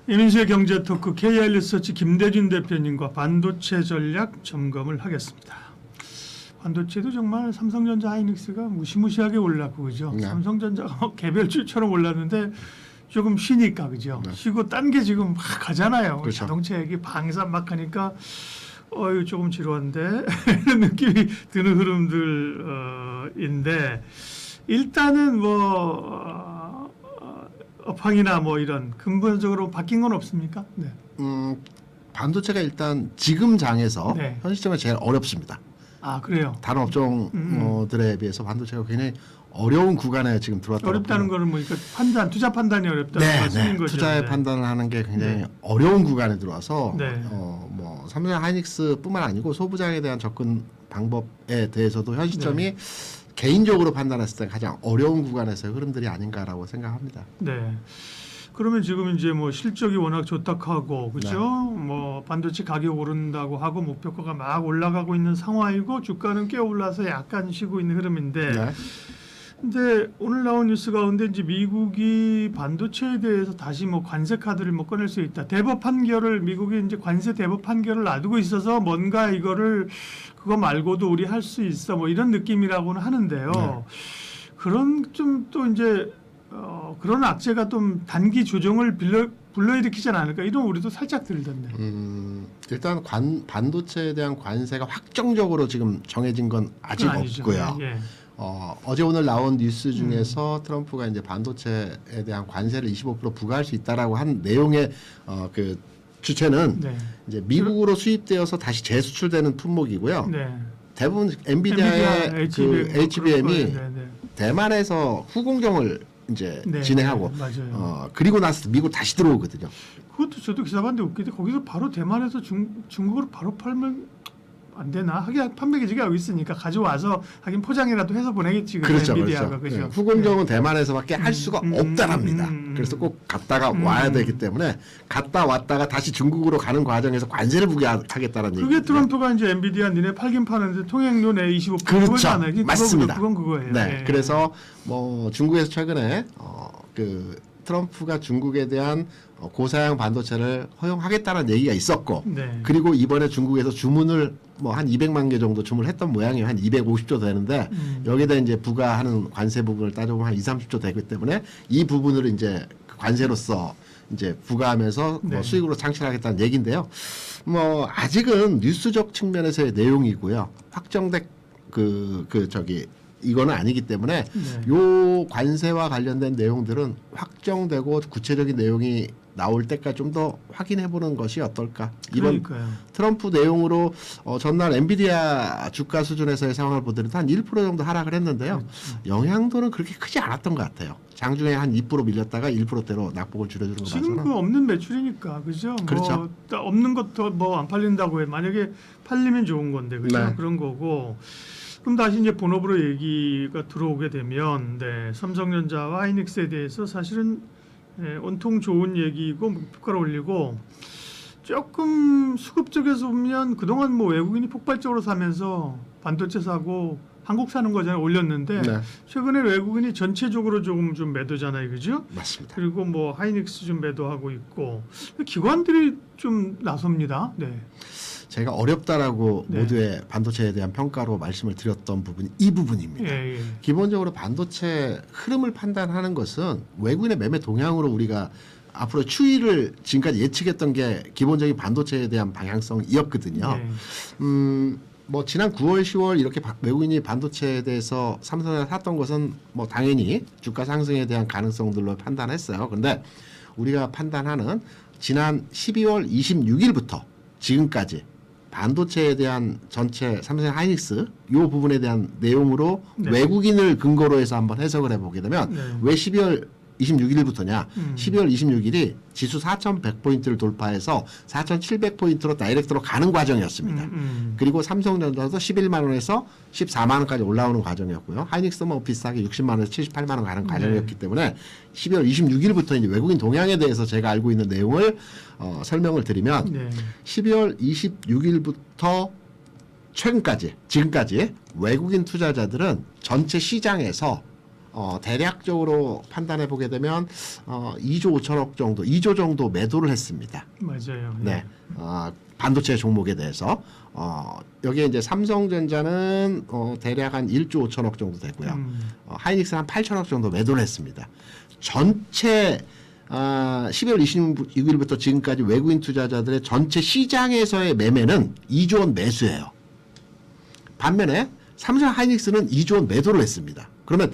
이민수의 경제토크 KI리서치 김대준 대표님과 반도체 전략 점검을 하겠습니다. 반도체도 정말 삼성전자 하이닉스가 무시무시하게 올랐고 그죠? 네. 삼성전자가 개별주처럼 올랐는데 조금 쉬니까 그죠? 네. 쉬고 딴 게 지금 막 가잖아요. 그렇죠. 자동차 얘기 방산 막 하니까 이거 조금 지루한데 이런 느낌이 드는 흐름들인데 일단은 뭐 업황이나 뭐 이런 근본적으로 바뀐 건 없습니까? 네. 반도체가 일단 지금 장에서 네. 현 시점에 제일 어렵습니다. 아 그래요. 다른 업종들에 비해서 반도체가 굉장히 어려운 구간에 지금 들어왔다고 어렵다는 거는 뭐 그러니까 판단, 투자 판단이 어렵다는 말씀인 거죠. 투자의 네. 판단을 하는 게 굉장히 네. 어려운 구간에 들어와서 네. 뭐 삼성 하이닉스뿐만 아니고 소부장에 대한 접근 방법에 대해서도 현 시점이 개인적으로 판단했을 때 가장 어려운 구간에서의 흐름들이 아닌가라고 생각합니다. 네. 그러면 지금 이제 뭐 실적이 워낙 좋다고 하고 그죠? 뭐 반도체 가격 오른다고 하고 목표가가 막 올라가고 있는 상황이고 주가는 꽤 올라서 약간 쉬고 있는 흐름인데. 네. 근데 오늘 나온 뉴스 가운데 이제 미국이 반도체에 대해서 다시 뭐 관세 카드를 뭐 꺼낼 수 있다. 대법 판결을 미국이 이제 관세 대법 판결을 놔두고 있어서 뭔가 이거를 그거 말고도 우리 할 수 있어 뭐 이런 느낌이라고는 하는데요. 네. 그런 좀 또 이제 그런 악재가 좀 단기 조정을 불러일으키지 않을까 이런 우리도 살짝 들던데. 일단 반도체에 대한 관세가 확정적으로 지금 정해진 건 아직 그건 아니죠. 없고요. 예. 어제 오늘 나온 뉴스 중에서 트럼프가 이제 반도체에 대한 관세를 25% 부과할 수 있다라고 한 내용의 그 주체는 네. 이제 미국으로 수입되어서 다시 재수출되는 품목이고요. 네. 대부분 엔비디아의 그 HBM이 대만에서 후공정을 이제 네, 진행하고 네, 맞아요. 그리고 나서 미국 다시 들어오거든요. 그것도 저도 기사 봤는데 웃기데 거기서 바로 대만에서 중국으로 바로 팔면 안 되나? 하긴 판매 기지가 여기 있으니까 가져와서 하긴 포장이라도 해서 보내겠지. 그렇죠, 엔비디아가 그렇죠. 그죠? 후공정은 대만에서밖에 할 수가 없다랍니다. 그래서 꼭 갔다가 와야 되기 때문에 갔다 왔다가 다시 중국으로 가는 과정에서 관세를 부과하겠다는 얘기죠. 그게 트럼프가 이제 엔비디아 니네 팔긴 파는데 통행료 내 25% 그렇죠. 그거잖아요. 맞습니다. 그건 그거예요. 네, 예. 그래서 뭐 중국에서 최근에 그 트럼프가 중국에 대한 고사양 반도체를 허용하겠다는 얘기가 있었고, 네. 그리고 이번에 중국에서 주문을 뭐 한 200만 개 정도 주문했던 모양이에요. 한 250조 되는데 여기다 이제 부과하는 관세 부분을 따져보면 한 2, 30조 되기 때문에 이 부분을 이제 관세로서 이제 부과하면서 네. 뭐 수익으로 창출하겠다는 얘기인데요. 뭐 아직은 뉴스적 측면에서의 내용이고요. 확정된 이거는 아니기 때문에 요 관세와 관련된 내용들은 확정되고 구체적인 내용이 나올 때까지 좀 더 확인해 보는 것이 어떨까. 이번 그러니까요. 트럼프 내용으로 전날 엔비디아 주가 수준에서의 상황을 보더라도 한 1% 정도 하락을 했는데요. 영향도는 그렇게 크지 않았던 것 같아요. 장중에 한 2% 밀렸다가 1%대로 낙폭을 줄여주는 거 지금 봐서는. 그 없는 매출이니까 그죠? 그렇죠. 뭐 없는 것도 뭐 안 팔린다고 해. 만약에 팔리면 좋은 건데 그죠? 네. 그런 거고. 그럼 다시 이제 본업으로 얘기가 들어오게 되면 삼성전자와 하이닉스에 대해서 사실은 온통 좋은 얘기고 목표가를 올리고 조금 수급 쪽에서 보면 그동안 뭐 외국인이 폭발적으로 사면서 반도체 사고 한국 사는 거잖아요. 올렸는데 네. 최근에 외국인이 전체적으로 조금 좀 매도잖아요. 그죠? 맞습니다. 그리고 뭐 하이닉스 좀 매도하고 있고 기관들이 좀 나섭니다. 네. 제가 어렵다라고 네. 모두의 반도체에 대한 평가로 말씀을 드렸던 부분이 이 부분입니다. 예, 예. 기본적으로 반도체 흐름을 판단하는 것은 외국인의 매매 동향으로 우리가 앞으로 추이를 지금까지 예측했던 게 기본적인 반도체에 대한 방향성이었거든요. 네. 뭐 지난 9월, 10월 이렇게 외국인이 반도체에 대해서 삼성을 샀던 것은 뭐 당연히 주가 상승에 대한 가능성들로 판단했어요. 그런데 우리가 판단하는 지난 12월 26일부터 지금까지 반도체에 대한 전체 삼성 하이닉스 이 부분에 대한 내용으로 네. 외국인을 근거로 해서 한번 해석을 해보게 되면 왜 12월 26일부터냐? 12월 26일이 지수 4,100포인트를 돌파해서 4,700포인트로 다이렉트로 가는 과정이었습니다. 그리고 삼성전자도 11만 원에서 14만 원까지 올라오는 과정이었고요. 하이닉스도 뭐 비슷하게 60만 원에서 78만 원 가는 과정이었기 때문에 12월 26일부터 이제 외국인 동향에 대해서 제가 알고 있는 내용을 설명을 드리면 12월 26일부터 최근까지 지금까지 외국인 투자자들은 전체 시장에서 대략적으로 판단해 보게 되면 2조 5천억 정도, 2조 정도 매도를 했습니다. 맞아요. 네. 반도체 종목에 대해서 여기에 이제 삼성전자는 대략 한 1조 5천억 정도 되고요. 하이닉스는 한 8천억 정도 매도를 했습니다. 전체 12월 26일부터 지금까지 외국인 투자자들의 전체 시장에서의 매매는 2조 원 매수예요. 반면에 삼성 하이닉스는 2조 원 매도를 했습니다. 그러면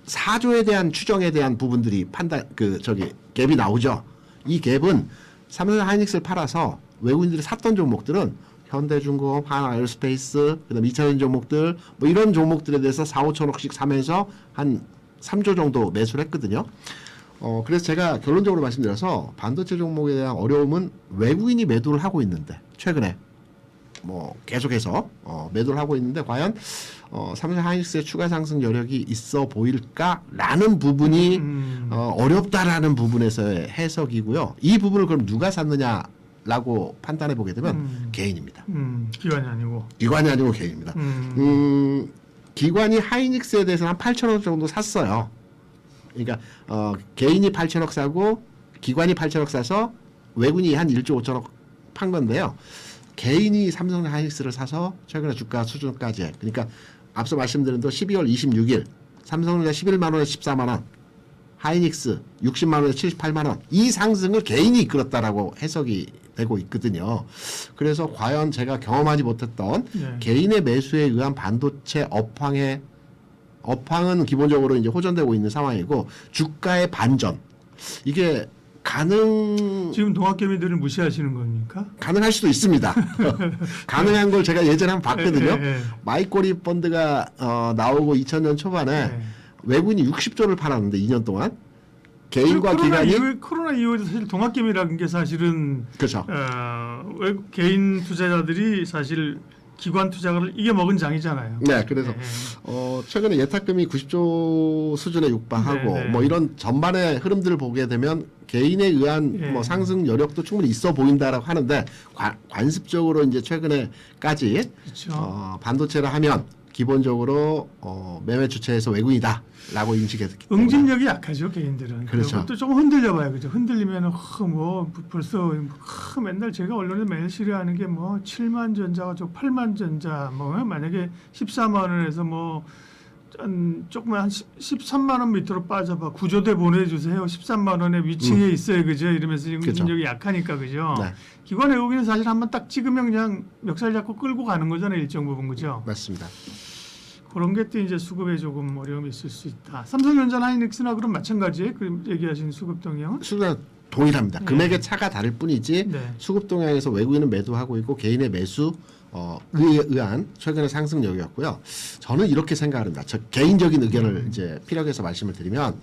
4조에 대한 추정에 대한 부분들이 갭이 나오죠. 이 갭은 삼성 하이닉스를 팔아서 외국인들이 샀던 종목들은 현대중공업, 하나에어스페이스, 그다음 2차전 종목들 뭐 이런 종목들에 대해서 4, 5천억씩 사면서 한 3조 정도 매수를 했거든요. 그래서 제가 결론적으로 말씀드려서 반도체 종목에 대한 어려움은 외국인이 매도를 하고 있는데 최근에 뭐 계속해서 매도를 하고 있는데 과연 삼성 하이닉스의 추가 상승 여력이 있어 보일까라는 부분이 어렵다라는 부분에서의 해석이고요. 이 부분을 그럼 누가 샀느냐라고 판단해 보게 되면 개인입니다. 기관이 아니고. 기관이 아니고 개인입니다. 기관이 하이닉스에 대해서 한 8천억 정도 샀어요. 그러니까 개인이 8천억 사고 기관이 8천억 사서 외국인이 한 1조 5천억 판 건데요. 개인이 삼성 하이닉스를 사서 최근에 주가 수준까지 그러니까 앞서 말씀드린 대로 12월 26일 삼성전자 11만 원에 14만 원, 하이닉스 60만 원에 78만 원 이 상승을 개인이 이끌었다라고 해석이 되고 있거든요. 그래서 과연 제가 경험하지 못했던 개인의 매수에 의한 반도체 업황은 기본적으로 이제 호전되고 있는 상황이고 주가의 반전 이게 지금 동학개미들은 무시하시는 겁니까? 가능할 수도 있습니다. 가능한 걸 제가 예전에 한번 봤거든요. 마이꼬리 펀드가 나오고 2000년 초반에 외국인이 60조를 팔았는데 2년 동안 개인과 기관이 코로나 이후에 사실 동학개미라는 게 사실은 그렇죠. 개인 투자자들이 사실 기관 투자를 이겨먹은 장이잖아요. 네, 그래서 최근에 예탁금이 90조 수준에 육박하고 뭐 이런 전반의 흐름들을 보게 되면 개인에 의한 뭐 상승 여력도 충분히 있어 보인다라고 하는데 관습적으로 이제 최근에까지 그렇죠. 반도체를 하면 기본적으로 매매 주체에서 외국인이다라고 인식했기 때문에 응집력이 약하죠 개인들은. 그렇죠. 그것도 조금 흔들려봐요, 그죠? 흔들리면 뭐 벌써 맨날 제가 언론에 매일 실어하는 게 뭐 7만 전자가 8만 전자 뭐 만약에 14만 원에서 뭐 조금 한 13만 원 밑으로 빠져봐 구조대 보내주세요. 13만 원의 위치에 있어요, 그죠? 이러면서 응집력이 약하니까, 그죠? 네. 기관 외국인은 사실 한번 딱 찍으면 그냥 멱살 잡고 끌고 가는 거잖아요, 일정 부분, 그죠? 맞습니다. 그런 게 또 이제 수급에 조금 어려움이 있을 수 있다. 삼성전자, 하이닉스나 그럼 마찬가지예요? 그 얘기하신 수급 동향은? 수급은 동일합니다. 금액의 차가 다를 뿐이지 수급 동향에서 외국인은 매도하고 있고 개인의 매수 의한 최근의 상승력이었고요. 저는 이렇게 생각합니다. 저 개인적인 의견을 이제 피력해서 말씀을 드리면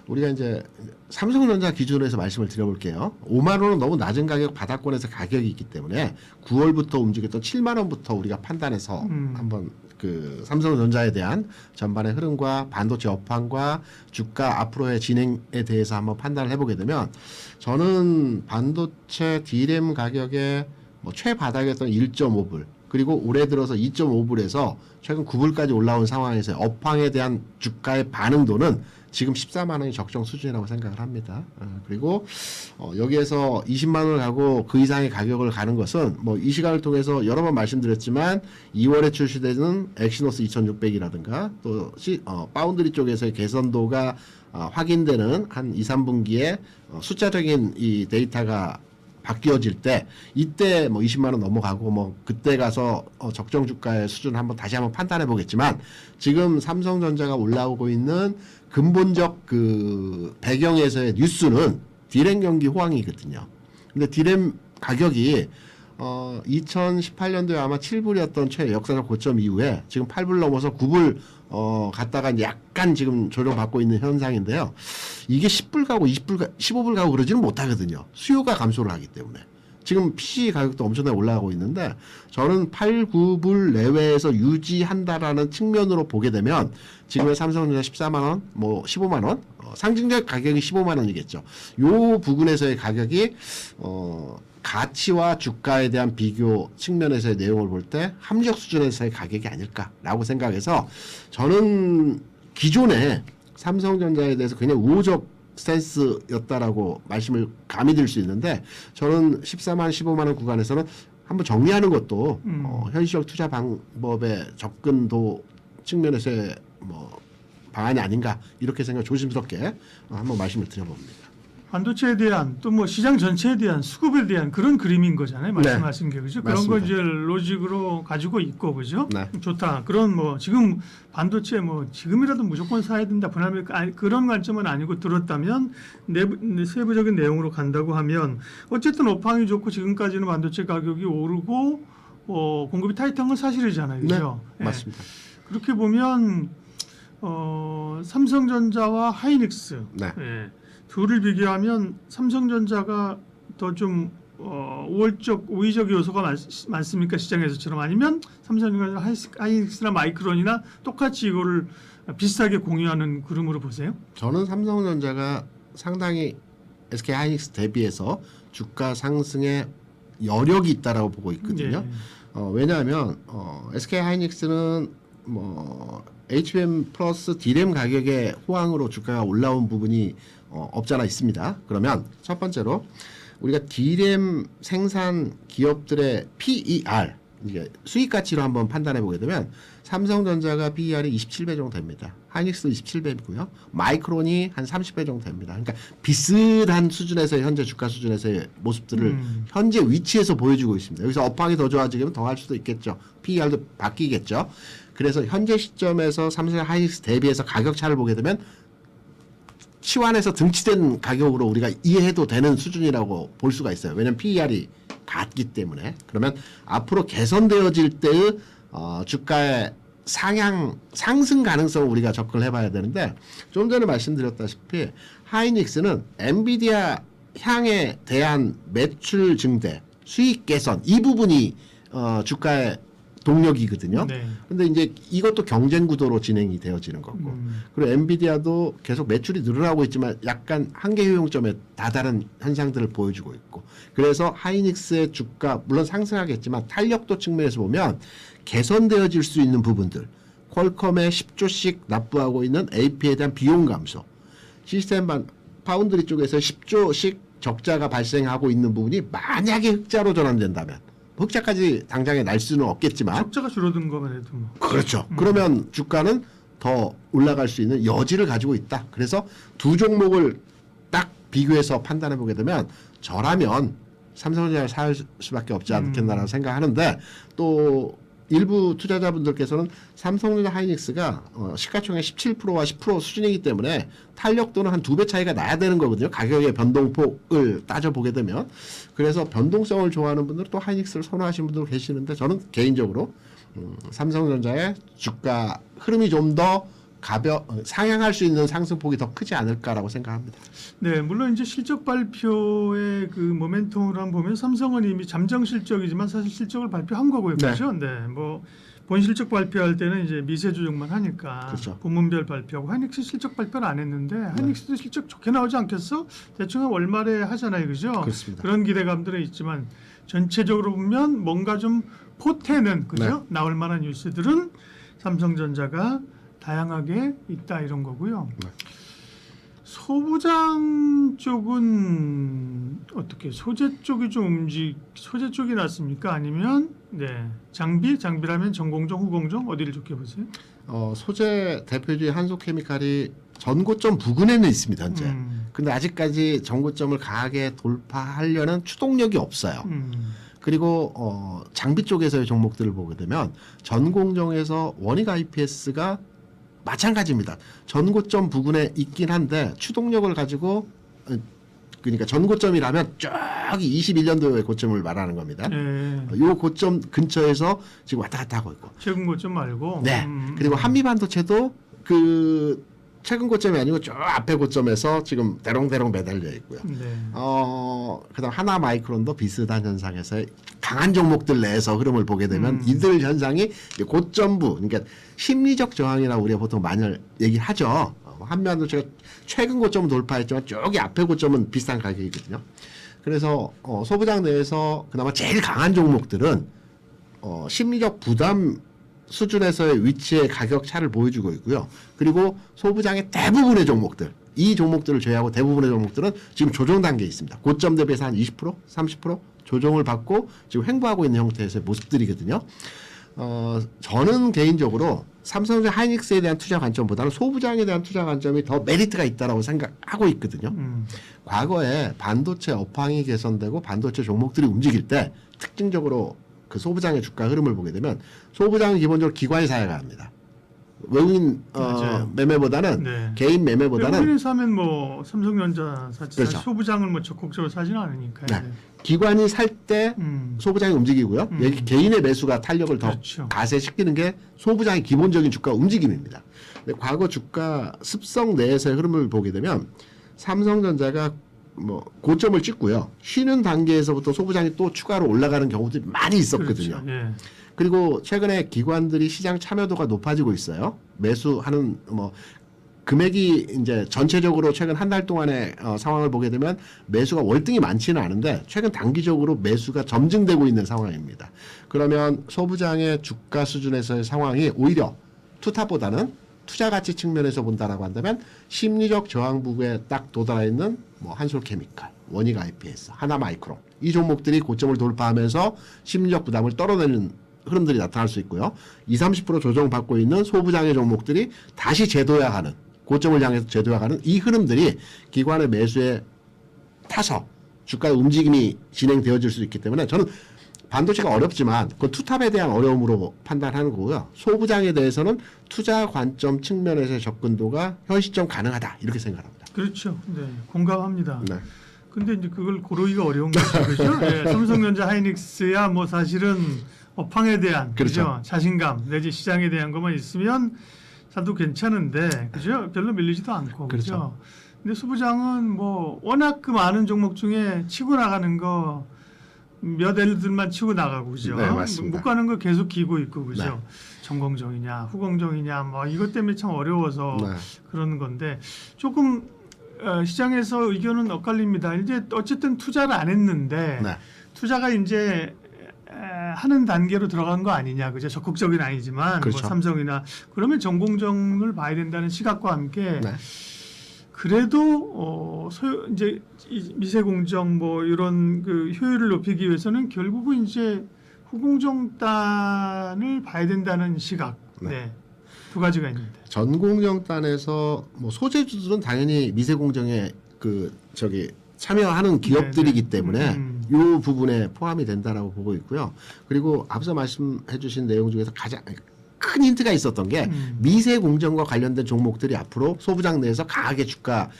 우리가 이제 삼성전자 기준으로 해서 말씀을 드려볼게요. 5만 원은 너무 낮은 가격 바닥권에서 가격이 있기 때문에 9월부터 움직였던 7만 원부터 우리가 판단해서 한번 그 삼성전자에 대한 전반의 흐름과 반도체 업황과 주가 앞으로의 진행에 대해서 한번 판단을 해보게 되면 저는 반도체 D램 가격의 뭐 최바닥이었던 1.5불 그리고 올해 들어서 2.5불에서 최근 9불까지 올라온 상황에서 업황에 대한 주가의 반응도는 지금 14만 원이 적정 수준이라고 생각을 합니다. 그리고 여기에서 20만 원을 가고 그 이상의 가격을 가는 것은 뭐 이 시간을 통해서 여러 번 말씀드렸지만 2월에 출시되는 엑시노스 2600이라든가 또 파운드리 쪽에서의 개선도가 확인되는 한 2, 3분기에 숫자적인 이 데이터가 바뀌어질 때 이때 뭐 20만 원 넘어가고 뭐 그때 가서 적정 주가의 수준을 한번 다시 한번 판단해 보겠지만 지금 삼성전자가 올라오고 있는 근본적 그 배경에서의 뉴스는 D램 경기 호황이거든요. 근데 D램 가격이 2018년도에 아마 7불이었던 최역사적 고점 이후에 지금 8불 넘어서 9불 갔다가 약간 지금 조정받고 있는 현상인데요. 이게 10불 가고 20불 15불 가고 그러지는 못하거든요. 수요가 감소를 하기 때문에. 지금 PC 가격도 엄청나게 올라가고 있는데 저는 8, 9불 내외에서 유지한다라는 측면으로 보게 되면 지금의 삼성전자 14만 원, 뭐 15만 원, 상징적 가격이 15만 원이겠죠. 요 부분에서의 가격이 가치와 주가에 대한 비교 측면에서의 내용을 볼 때 합리적 수준에서의 가격이 아닐까라고 생각해서 저는 기존에 삼성전자에 대해서 굉장히 우호적 스탠스였다라고 말씀을 감히 드릴 수 있는데 저는 14만, 15만 원 구간에서는 한번 정리하는 것도 현실적 투자 방법의 접근도 측면에서의 뭐 방안이 아닌가 이렇게 생각 조심스럽게 한번 말씀을 드려봅니다. 반도체에 대한 또 뭐 시장 전체에 대한 수급에 대한 그런 그림인 거잖아요. 말씀하신 게 그죠? 그런 거 이제 로직으로 가지고 있고 그죠? 네. 좋다. 그런 뭐 지금 반도체 뭐 지금이라도 무조건 사야 된다. 분할매 그런 관점은 아니고 들었다면 세부적인 내용으로 간다고 하면 어쨌든 업황이 좋고 지금까지는 반도체 가격이 오르고 공급이 타이트한 건 사실이잖아요. 그죠? 네, 맞습니다. 그렇게 보면 삼성전자와 하이닉스 네. 둘을 비교하면 삼성전자가 더 좀 우위적 요소가 많습니까 시장에서처럼 아니면 삼성전자 하이닉스나 마이크론이나 똑같이 이거를 비슷하게 공유하는 그림으로 보세요? 저는 삼성전자가 상당히 SK 하이닉스 대비해서 주가 상승에 여력이 있다라고 보고 있거든요. 왜냐하면 SK 하이닉스는 뭐 HBM 플러스 DRAM 가격의 호황으로 주가가 올라온 부분이 없잖아 있습니다. 그러면 첫 번째로 우리가 DRAM 생산 기업들의 PER 이게 수익 가치로 한번 판단해 보게 되면 삼성전자가 PER이 27배 정도 됩니다. 하이닉스도 27배이고요. 마이크론이 한 30배 정도 됩니다. 그러니까 비슷한 수준에서의 현재 주가 수준에서의 모습들을 현재 위치에서 보여주고 있습니다. 여기서 업황이 더 좋아지면 더 할 수도 있겠죠. PER도 바뀌겠죠. 그래서 현재 시점에서 삼성 하이닉스 대비해서 가격 차를 보게 되면 치환해서 등치된 가격으로 우리가 이해해도 되는 수준이라고 볼 수가 있어요. 왜냐하면 PER이 같기 때문에. 그러면 앞으로 개선되어질 때의 주가의 상승 가능성을 우리가 접근을 해봐야 되는데 좀 전에 말씀드렸다시피 하이닉스는 엔비디아 향에 대한 매출 증대, 수익 개선 이 부분이 주가의 동력이거든요. 근데 이제 이것도 경쟁 구도로 진행이 되어지는 거고. 그리고 엔비디아도 계속 매출이 늘어나고 있지만 약간 한계 효용점에 다다른 현상들을 보여주고 있고. 그래서 하이닉스의 주가 물론 상승하겠지만 탄력도 측면에서 보면 개선되어질 수 있는 부분들. 퀄컴에 10조씩 납부하고 있는 AP에 대한 비용 감소. 시스템 파운드리 쪽에서 10조씩 적자가 발생하고 있는 부분이 만약에 흑자로 전환된다면 흑자까지 당장에 날 수는 없겠지만 적자가 줄어든 것만 해도 뭐. 그렇죠. 그러면 주가는 더 올라갈 수 있는 여지를 가지고 있다. 그래서 두 종목을 딱 비교해서 판단해 보게 되면 저라면 삼성전자를 살 수밖에 없지 않겠나라고 생각하는데 또 일부 투자자분들께서는 삼성전자 하이닉스가 시가총액 17%와 10% 수준이기 때문에 탄력도는 한 2배 차이가 나야 되는 거거든요. 가격의 변동폭을 따져보게 되면. 그래서 변동성을 좋아하는 분들은 또 하이닉스를 선호하시는 분들 계시는데 저는 개인적으로 삼성전자의 주가 흐름이 좀 더 상향할 수 있는 상승폭이 더 크지 않을까라고 생각합니다. 네, 물론 이제 실적 발표의 그 모멘텀으로 한번 보면 삼성은 이미 잠정 실적이지만 사실 실적을 발표한 거고요, 그렇죠? 네, 뭐 본 실적 발표할 때는 이제 미세 조정만 하니까 그렇죠. 부문별 발표하고 하이닉스 실적 발표는 안 했는데 하이닉스도 실적 좋게 나오지 않겠어? 대충 한 월말에 하잖아요, 그죠? 그렇습니다. 그런 기대감들은 있지만 전체적으로 보면 뭔가 좀 포태는 그죠? 나올 만한 뉴스들은 삼성전자가 다양하게 있다 이런 거고요. 소부장 쪽은 어떻게 소재 쪽이 소재 쪽이 낫습니까? 아니면 장비라면 전공정, 후공정 어디를 좋게 보세요? 소재 대표주의 한소케미칼이 전고점 부근에는 있습니다 현재. 근데 아직까지 전고점을 강하게 돌파하려는 추동력이 없어요. 그리고 장비 쪽에서의 종목들을 보게 되면 전공정에서 원익 IPS가 마찬가지입니다. 전고점 부근에 있긴 한데 추동력을 가지고 그러니까 전고점이라면 저기 21년도의 고점을 말하는 겁니다. 이 고점 근처에서 지금 왔다 갔다 하고 있고. 최근 고점 말고. 네. 그리고 한미반도체도 그 최근 고점이 아니고 저 앞에 고점에서 지금 대롱대롱 매달려 있고요. 그다음 하나 마이크론도 비슷한 현상에서 강한 종목들 내에서 흐름을 보게 되면 이들 현상이 고점부, 그러니까 심리적 저항이라고 우리가 보통 많이 얘기하죠. 한미반도체가 최근 고점은 돌파했지만 저기 앞에 고점은 비슷한 가격이거든요. 그래서 소부장 내에서 그나마 제일 강한 종목들은 심리적 부담 수준에서의 위치의 가격 차를 보여주고 있고요. 그리고 소부장의 대부분의 종목들, 이 종목들을 제외하고 대부분의 종목들은 지금 조정 단계에 있습니다. 고점 대비해서 한 20%, 30% 조정을 받고 지금 횡보하고 있는 형태에서의 모습들이거든요. 저는 개인적으로 삼성전자 하이닉스에 대한 투자 관점보다는 소부장에 대한 투자 관점이 더 메리트가 있다라고 생각하고 있거든요. 과거에 반도체 업황이 개선되고 반도체 종목들이 움직일 때 특징적으로 그 소부장의 주가 흐름을 보게 되면 소부장은 기본적으로 기관이 사야가 합니다. 외국인 매매보다는 네. 개인 매매보다는 외국인이 사면 뭐 삼성전자 사실 그렇죠. 소부장을 뭐 적극적으로 사지는 않으니까요. 네. 기관이 살 때 소부장이 움직이고요. 여기 개인의 매수가 탄력을 더 그렇죠. 가세시키는 게 소부장의 기본적인 주가 움직임입니다. 근데 과거 주가 습성 내에서의 흐름을 보게 되면 삼성전자가 뭐 고점을 찍고요. 쉬는 단계에서부터 소부장이 또 추가로 올라가는 경우들이 많이 있었거든요. 그렇죠. 예. 그리고 최근에 기관들이 시장 참여도가 높아지고 있어요. 매수하는 뭐 금액이 이제 전체적으로 최근 한 달 동안의 상황을 보게 되면 매수가 월등히 많지는 않은데 최근 단기적으로 매수가 점증되고 있는 상황입니다. 그러면 소부장의 주가 수준에서의 상황이 오히려 투탑보다는 투자 가치 측면에서 본다라고 한다면 심리적 저항 부근에 딱 도달해 있는 뭐 한솔케미칼, 원익 IPS, 하나마이크론 이 종목들이 고점을 돌파하면서 심리적 부담을 떨어내는 흐름들이 나타날 수 있고요. 20-30% 조정받고 있는 소부장의 종목들이 다시 재도약하는 고점을 향해서 재도약하는 이 흐름들이 기관의 매수에 타서 주가의 움직임이 진행되어질 수 있기 때문에 저는 반도체가 어렵지만 그 투탑에 대한 어려움으로 판단하는 거고요. 소부장에 대해서는 투자 관점 측면에서의 접근도가 현 시점 가능하다 이렇게 생각합니다. 그렇죠. 네, 공감합니다. 네. 근데 이제 그걸 고르기가 어려운 거죠. 그렇죠? 네, 삼성전자 하이닉스야 뭐 사실은 업황에 대한 그렇죠. 그죠? 자신감 내지 시장에 대한 것만 있으면 사도 괜찮은데 그죠? 별로 밀리지도 않고 그렇죠. 그렇죠. 근데 소부장은 뭐 워낙 그 많은 종목 중에 치고 나가는 거 몇 애들만 치고 나가고 그죠? 네, 맞습니다. 못 가는 거 계속 기고 있고 그죠? 네. 전공정이냐 후공정이냐 뭐 이것 때문에 참 어려워서 네. 그러는 건데 조금 시장에서 의견은 엇갈립니다. 이제 어쨌든 투자를 안 했는데 네. 투자가 이제 하는 단계로 들어간 거 아니냐, 그죠? 적극적인 아니지만 그렇죠. 뭐 삼성이나 그러면 전공정을 봐야 된다는 시각과 함께 네. 그래도 이제 이 미세공정 뭐 이런 그 효율을 높이기 위해서는 결국은 이제 후공정단을 봐야 된다는 시각, 네. 두 가지가 있는데. 전공정단에서 뭐 소재주들은 당연히 미세공정에 그 참여하는 기업들이기 때문에 이 부분에 포함이 된다라고 보고 있고요. 그리고 앞서 말씀해주신 내용 중에서 가장 큰 힌트가 있었던 게 미세공정과 관련된 종목들이 앞으로 소부장 내에서 강하게 주가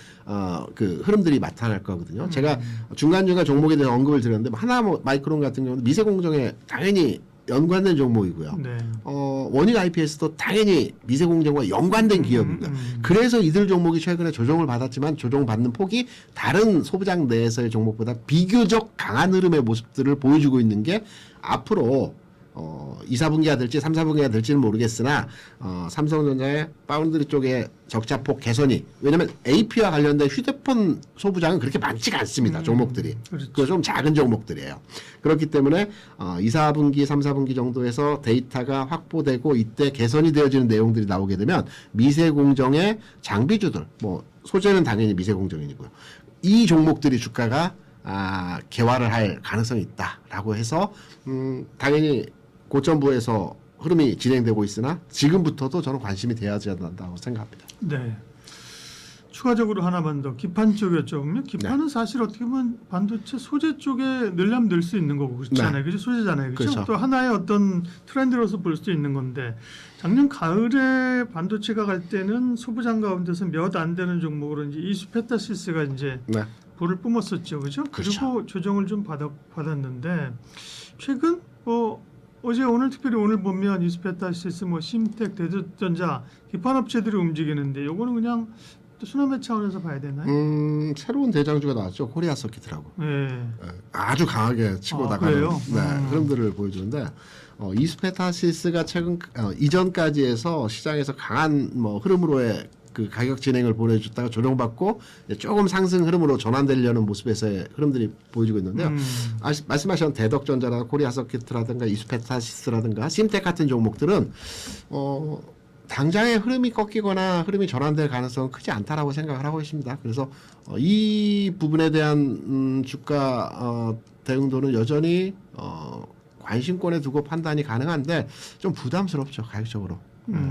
그 흐름들이 나타날 거거든요. 제가 중간중간 종목에 대해서 언급을 드렸는데 하나 마이크론 같은 경우는 미세공정에 당연히 연관된 종목이고요. 네. 원익 IPS도 당연히 미세공정과 연관된 기업입니다. 그래서 이들 종목이 최근에 조정을 받았지만 조정받는 폭이 다른 소부장 내에서의 종목보다 비교적 강한 흐름의 모습들을 보여주고 있는 게 앞으로 2, 4분기가 될지 3, 4분기가 될지는 모르겠으나 삼성전자의 파운드리 쪽의 적자폭 개선이 왜냐하면 AP와 관련된 휴대폰 소부장은 그렇게 많지가 않습니다. 종목들이. 그렇죠. 그 좀 작은 종목들이에요. 그렇기 때문에 2, 4분기, 3, 4분기 정도에서 데이터가 확보되고 이때 개선이 되어지는 내용들이 나오게 되면 미세공정의 장비주들, 뭐 소재는 당연히 미세공정이고요. 이 종목들이 주가가 개화를 할 가능성이 있다라고 해서 당연히 고점부에서 흐름이 진행되고 있으나 지금부터도 저는 관심이 돼야지 한다고 생각합니다. 네. 추가적으로 하나만 더 기판 쪽 여쭤보면 기판은 사실 어떻게 보면 반도체 소재 쪽에 늘려면 늘 수 있는 거고 그렇잖아요. 그죠? 소재잖아요. 그렇죠? 그렇죠. 또 하나의 어떤 트렌드로서 볼 수 있는 건데 작년 가을에 반도체가 갈 때는 소부장 가운데서 몇 안 되는 종목으로 이제 이수페타시스가 이제 네. 볼을 뿜었었죠. 그죠? 그렇죠. 그리고 조정을 좀 받았는데 최근 어제 오늘 특별히 오늘 보면 이수페타시스 뭐 심텍 대전자 기판 업체들이 움직이는데 요거는 그냥 또 순환매 차원에서 봐야 되나요? 새로운 대장주가 나왔죠. 코리아 서킷이라고. 네. 아주 강하게 치고 나가는 그래요? 흐름들을 보여주는데 이수페타시스가 최근 이전까지에서 시장에서 강한 뭐 흐름으로의 그 가격 진행을 보내줬다가 조정받고 이제 조금 상승 흐름으로 전환되려는 모습에서의 흐름들이 보여지고 있는데요. 말씀하신 대덕전자나 코리아서킷이라든가 이스페타시스라든가 심텍 같은 종목들은 당장의 흐름이 꺾이거나 흐름이 전환될 가능성은 크지 않다라고 생각을 하고 있습니다. 그래서 이 부분에 대한 주가 대응도는 여전히 관심권에 두고 판단이 가능한데 좀 부담스럽죠, 가격적으로.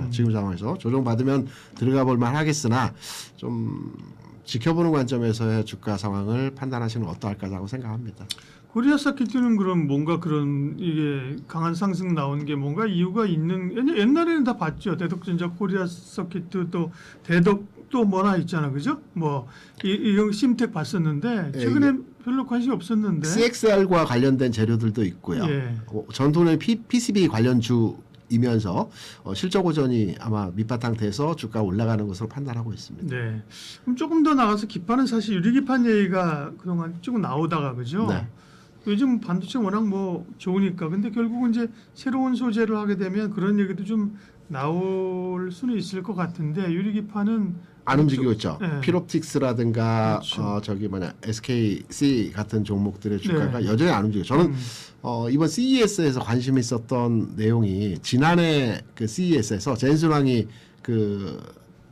지금 상황에서 조정받으면 들어가 볼 만하겠으나 좀 지켜보는 관점에서의 주가 상황을 판단하시는 건 어떠할까라고 생각합니다. 코리아 서킷은 그럼 뭔가 그런 이게 강한 상승 나온 게 뭔가 이유가 있는, 옛날에는 다 봤죠. 대덕전자, 코리아 서킷 또 대덕 또 뭐나 있잖아, 그죠? 뭐 이런 심텍 봤었는데 최근에 별로 관심이 없었는데. CXR과 관련된 재료들도 있고요. 예. 전통의 PCB 관련주이면서 실적 호전이 아마 밑바탕 돼서 주가 올라가는 것으로 판단하고 있습니다. 네. 그럼 조금 더 나가서 기판은 사실 유리기판 얘기가 그동안 쭉 나오다가 그죠? 네. 요즘 반도체 워낙 뭐 좋으니까 근데 결국은 이제 새로운 소재를 하게 되면 그런 얘기도 좀 나올 수는 있을 것 같은데 유리기판은 안 움직이고 있죠. 네. 필옵틱스라든가 그렇죠. SKC 같은 종목들의 주가가 여전히 안 움직여요. 저는 이번 CES에서 관심이 있었던 내용이 지난해 그 CES에서 젠슨왕이 그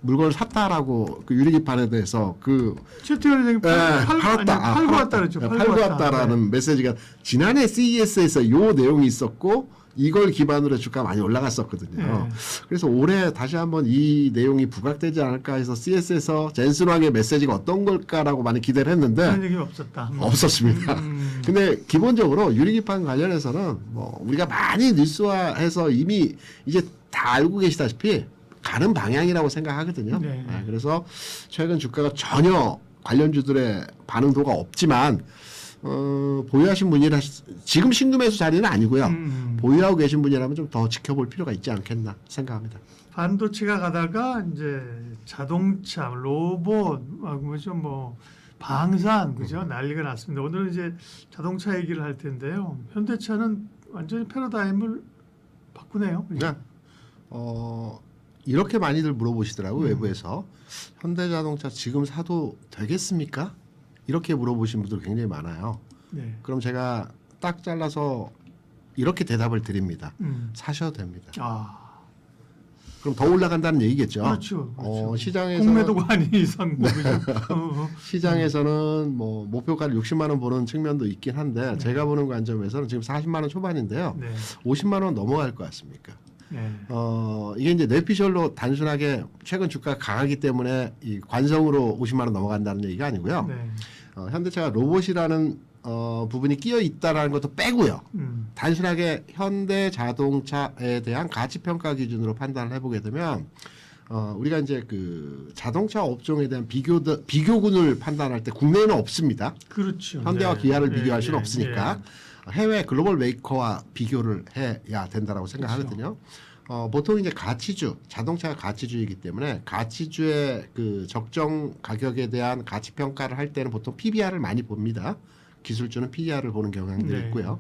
물건을 샀다라고 그 유리기판에 대해서 그 최태원이 팔고 왔다 그랬죠. 팔고 왔다라는 메시지가 지난해 CES에서 요 내용이 있었고 이걸 기반으로 주가 많이 올라갔었거든요. 그래서 올해 다시 한번 이 내용이 부각되지 않을까 해서 CES에서 젠슨왕의 메시지가 어떤 걸까라고 많이 기대를 했는데 그런 얘기 없었다. 없었습니다. 근데 기본적으로 유리기판 관련해서는 뭐 우리가 많이 뉴스화해서 이미 이제 다 알고 계시다시피 가는 방향이라고 생각하거든요. 네. 그래서 최근 주가가 전혀 관련주들의 반응도가 없지만 보유하신 분이라 지금 신규 매수 자리는 아니고요. 보유하고 계신 분이라면 좀 더 지켜볼 필요가 있지 않겠나 생각합니다. 반도체가 가다가 이제 자동차, 로봇, 뭐죠, 뭐 방산, 그죠? 난리가 났습니다. 오늘은 이제 자동차 얘기를 할 텐데요. 현대차는 완전히 패러다임을 바꾸네요. 그죠? 네. 이렇게 많이들 물어보시더라고요. 외부에서. 현대자동차 지금 사도 되겠습니까? 이렇게 물어보신 분들 굉장히 많아요. 네. 그럼 제가 딱 잘라서 이렇게 대답을 드립니다. 사셔도 됩니다. 그럼 더 올라간다는 얘기겠죠. 그렇죠. 시장에서 공매도가 아닌 이상 뭐 그죠? 시장에서는 뭐 목표가를 60만 원 보는 측면도 있긴 한데 제가 보는 관점에서는 지금 40만 원 초반인데요. 네. 50만 원 넘어갈 것 같습니까? 네. 이게 이제 뇌피셜로 단순하게 최근 주가가 강하기 때문에 이 관성으로 50만 원 넘어간다는 얘기가 아니고요. 네. 현대차가 로봇이라는 부분이 끼어 있다라는 것도 빼고요. 단순하게 현대 자동차에 대한 가치 평가 기준으로 판단을 해보게 되면 우리가 이제 그 자동차 업종에 대한 비교군을 판단할 때 국내에는 없습니다. 그렇죠. 현대와 네. 기아를 네. 비교할 수는 네. 없으니까 해외 글로벌 메이커와 비교를 해야 된다라고 생각하거든요. 보통 이제 가치주, 자동차가 가치주이기 때문에 가치주의 그 적정 가격에 대한 가치 평가를 할 때는 보통 PBR을 많이 봅니다. 기술주는 PER을 보는 경향들이 네. 있고요.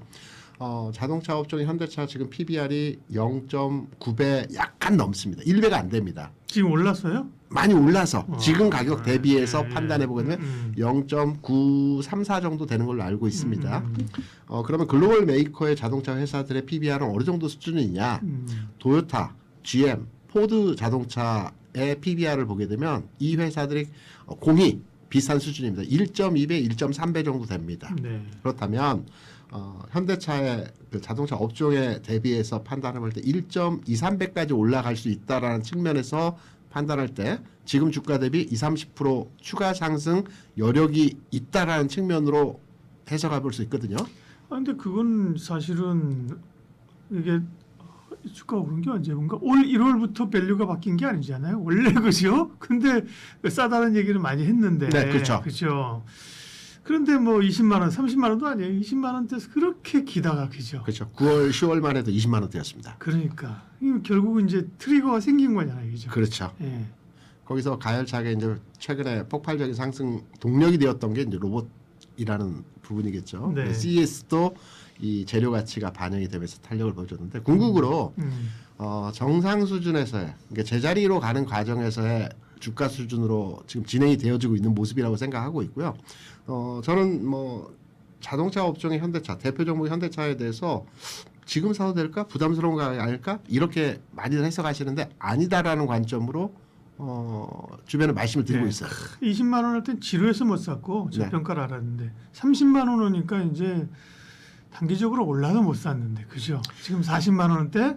자동차 업종의 현대차 지금 PBR이 0.9배 약간 넘습니다. 1배가 안 됩니다. 지금 올랐어요? 많이 올라서 지금 가격 대비해서 네. 판단해 보게 되면 0.934 정도 되는 걸로 알고 있습니다. 그러면 글로벌 메이커의 자동차 회사들의 PBR은 어느 정도 수준이냐? 도요타, GM, 포드 자동차의 PBR을 보게 되면 이 회사들이 공히 비슷한 수준입니다. 1.2배, 1.3배 정도 됩니다. 네. 그렇다면 현대차의 그 자동차 업종에 대비해서 판단해 볼 때 1.23배까지 올라갈 수 있다라는 측면에서 판단할 때 지금 주가 대비 20-30% 추가 상승 여력이 있다라는 측면으로 해석해 볼 수 있거든요. 근데 그건 사실은 이게 주가가 오른 게 언제인가? 올 1월부터 밸류가 바뀐 게 아니잖아요. 원래 그죠? 근데 싸다는 얘기를 많이 했는데. 네, 그렇죠. 그죠. 그런데 뭐 20만 원, 30만 원도 아니에요. 20만 원대에서 그렇게 기다가 그죠. 그렇죠. 9월, 10월만 해도 20만 원대였습니다. 그러니까 결국은 이제 트리거가 생긴 거잖아요, 그죠. 그렇죠. 예. 거기서 가열차게 이제 최근에 폭발적인 상승 동력이 되었던 게 이제 로봇이라는 부분이겠죠. 네. CES도 이 재료 가치가 반영이 되면서 탄력을 보여줬는데 궁극으로 정상 수준에서의 그러니까 제자리로 가는 과정에서의 주가 수준으로 지금 진행이 되어지고 있는 모습이라고 생각하고 있고요. 저는 뭐 자동차 업종의 현대차 대표 종목 현대차에 대해서 지금 사도 될까 부담스러운 거 아닐까 이렇게 많이들 해석하시는데 아니다라는 관점으로 주변에 말씀을 드리고 네. 있어요. 20만 원 할 땐 지루해서 못 샀고 저평가를 알았는데 30만 원 오니까 이제 단기적으로 올라도 못 샀는데 그죠? 지금 40만 원대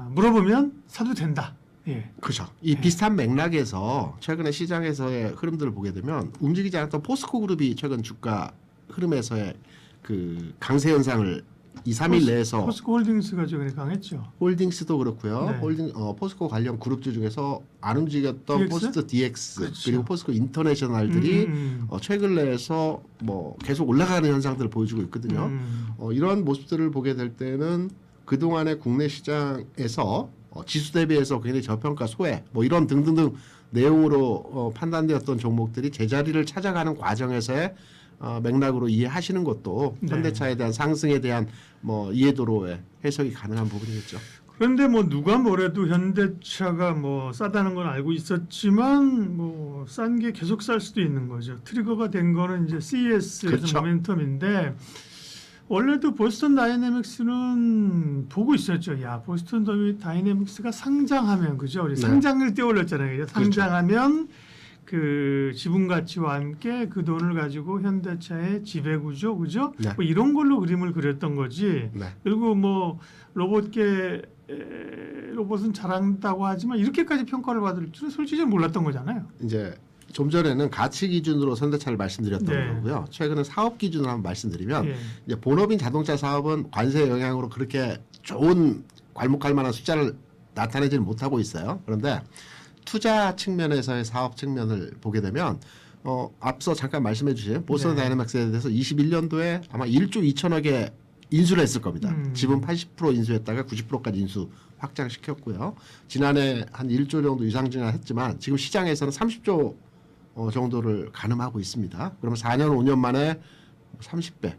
물어보면 사도 된다. 예. 그렇죠. 이 비슷한 맥락에서 최근에 시장에서의 흐름들을 보게 되면 움직이지 않았던 포스코 그룹이 최근 주가 흐름에서의 그 강세 현상을 2, 3일 내에서 포스코 홀딩스가 최근에 강했죠. 홀딩스도 그렇고요. 네. 포스코 관련 그룹주 중에서 안 움직였던 DX? 포스트 DX 그렇죠. 그리고 포스코 인터내셔널들이 최근 내에서 뭐 계속 올라가는 현상들을 보여주고 있거든요. 이런 모습들을 보게 될 때는 그동안의 국내 시장에서 지수 대비해서 굉장히 저평가 소외 뭐 이런 등등등 내용으로 판단되었던 종목들이 제자리를 찾아가는 과정에서의 맥락으로 이해하시는 것도 네. 현대차에 대한 상승에 대한 뭐 이해도로의 해석이 가능한 부분이겠죠. 그런데 뭐 누가 뭐래도 현대차가 뭐 싸다는 건 알고 있었지만 뭐 싼 게 계속 쌀 수도 있는 거죠. 트리거가 된 거는 이제 CES에서 그렇죠. 모멘텀인데 원래도 보스턴 다이내믹스는 보고 있었죠. 야, 보스턴 다이내믹스가 상장하면 그죠? 우리 네. 상장을 떼올렸잖아요. 그렇죠. 상장하면 그 지분 가치와 함께 그 돈을 가지고 현대차의 지배구조, 그죠? 네. 뭐 이런 걸로 그림을 그렸던 거지. 네. 그리고 뭐 로봇은 잘한다고 하지만 이렇게까지 평가를 받을 줄은 솔직히 몰랐던 거잖아요. 이제 좀 전에는 가치 기준으로 현대차를 말씀드렸던 네. 거고요. 최근은 사업 기준으로 한번 말씀드리면 예. 이제 본업인 자동차 사업은 관세 영향으로 그렇게 좋은 괄목할 만한 숫자를 나타내지는 못하고 있어요. 그런데 투자 측면에서의 사업 측면을 보게 되면 앞서 잠깐 말씀해 주신 보스턴 네. 다이내믹스에 대해서 21년도에 아마 1조 2천억에 인수를 했을 겁니다. 지분 80% 인수했다가 90%까지 인수 확장시켰고요. 지난해 한 1조 정도 유상 증가했지만 지금 시장에서는 30조 정도를 가늠하고 있습니다. 그러면 4년 5년 만에 30배,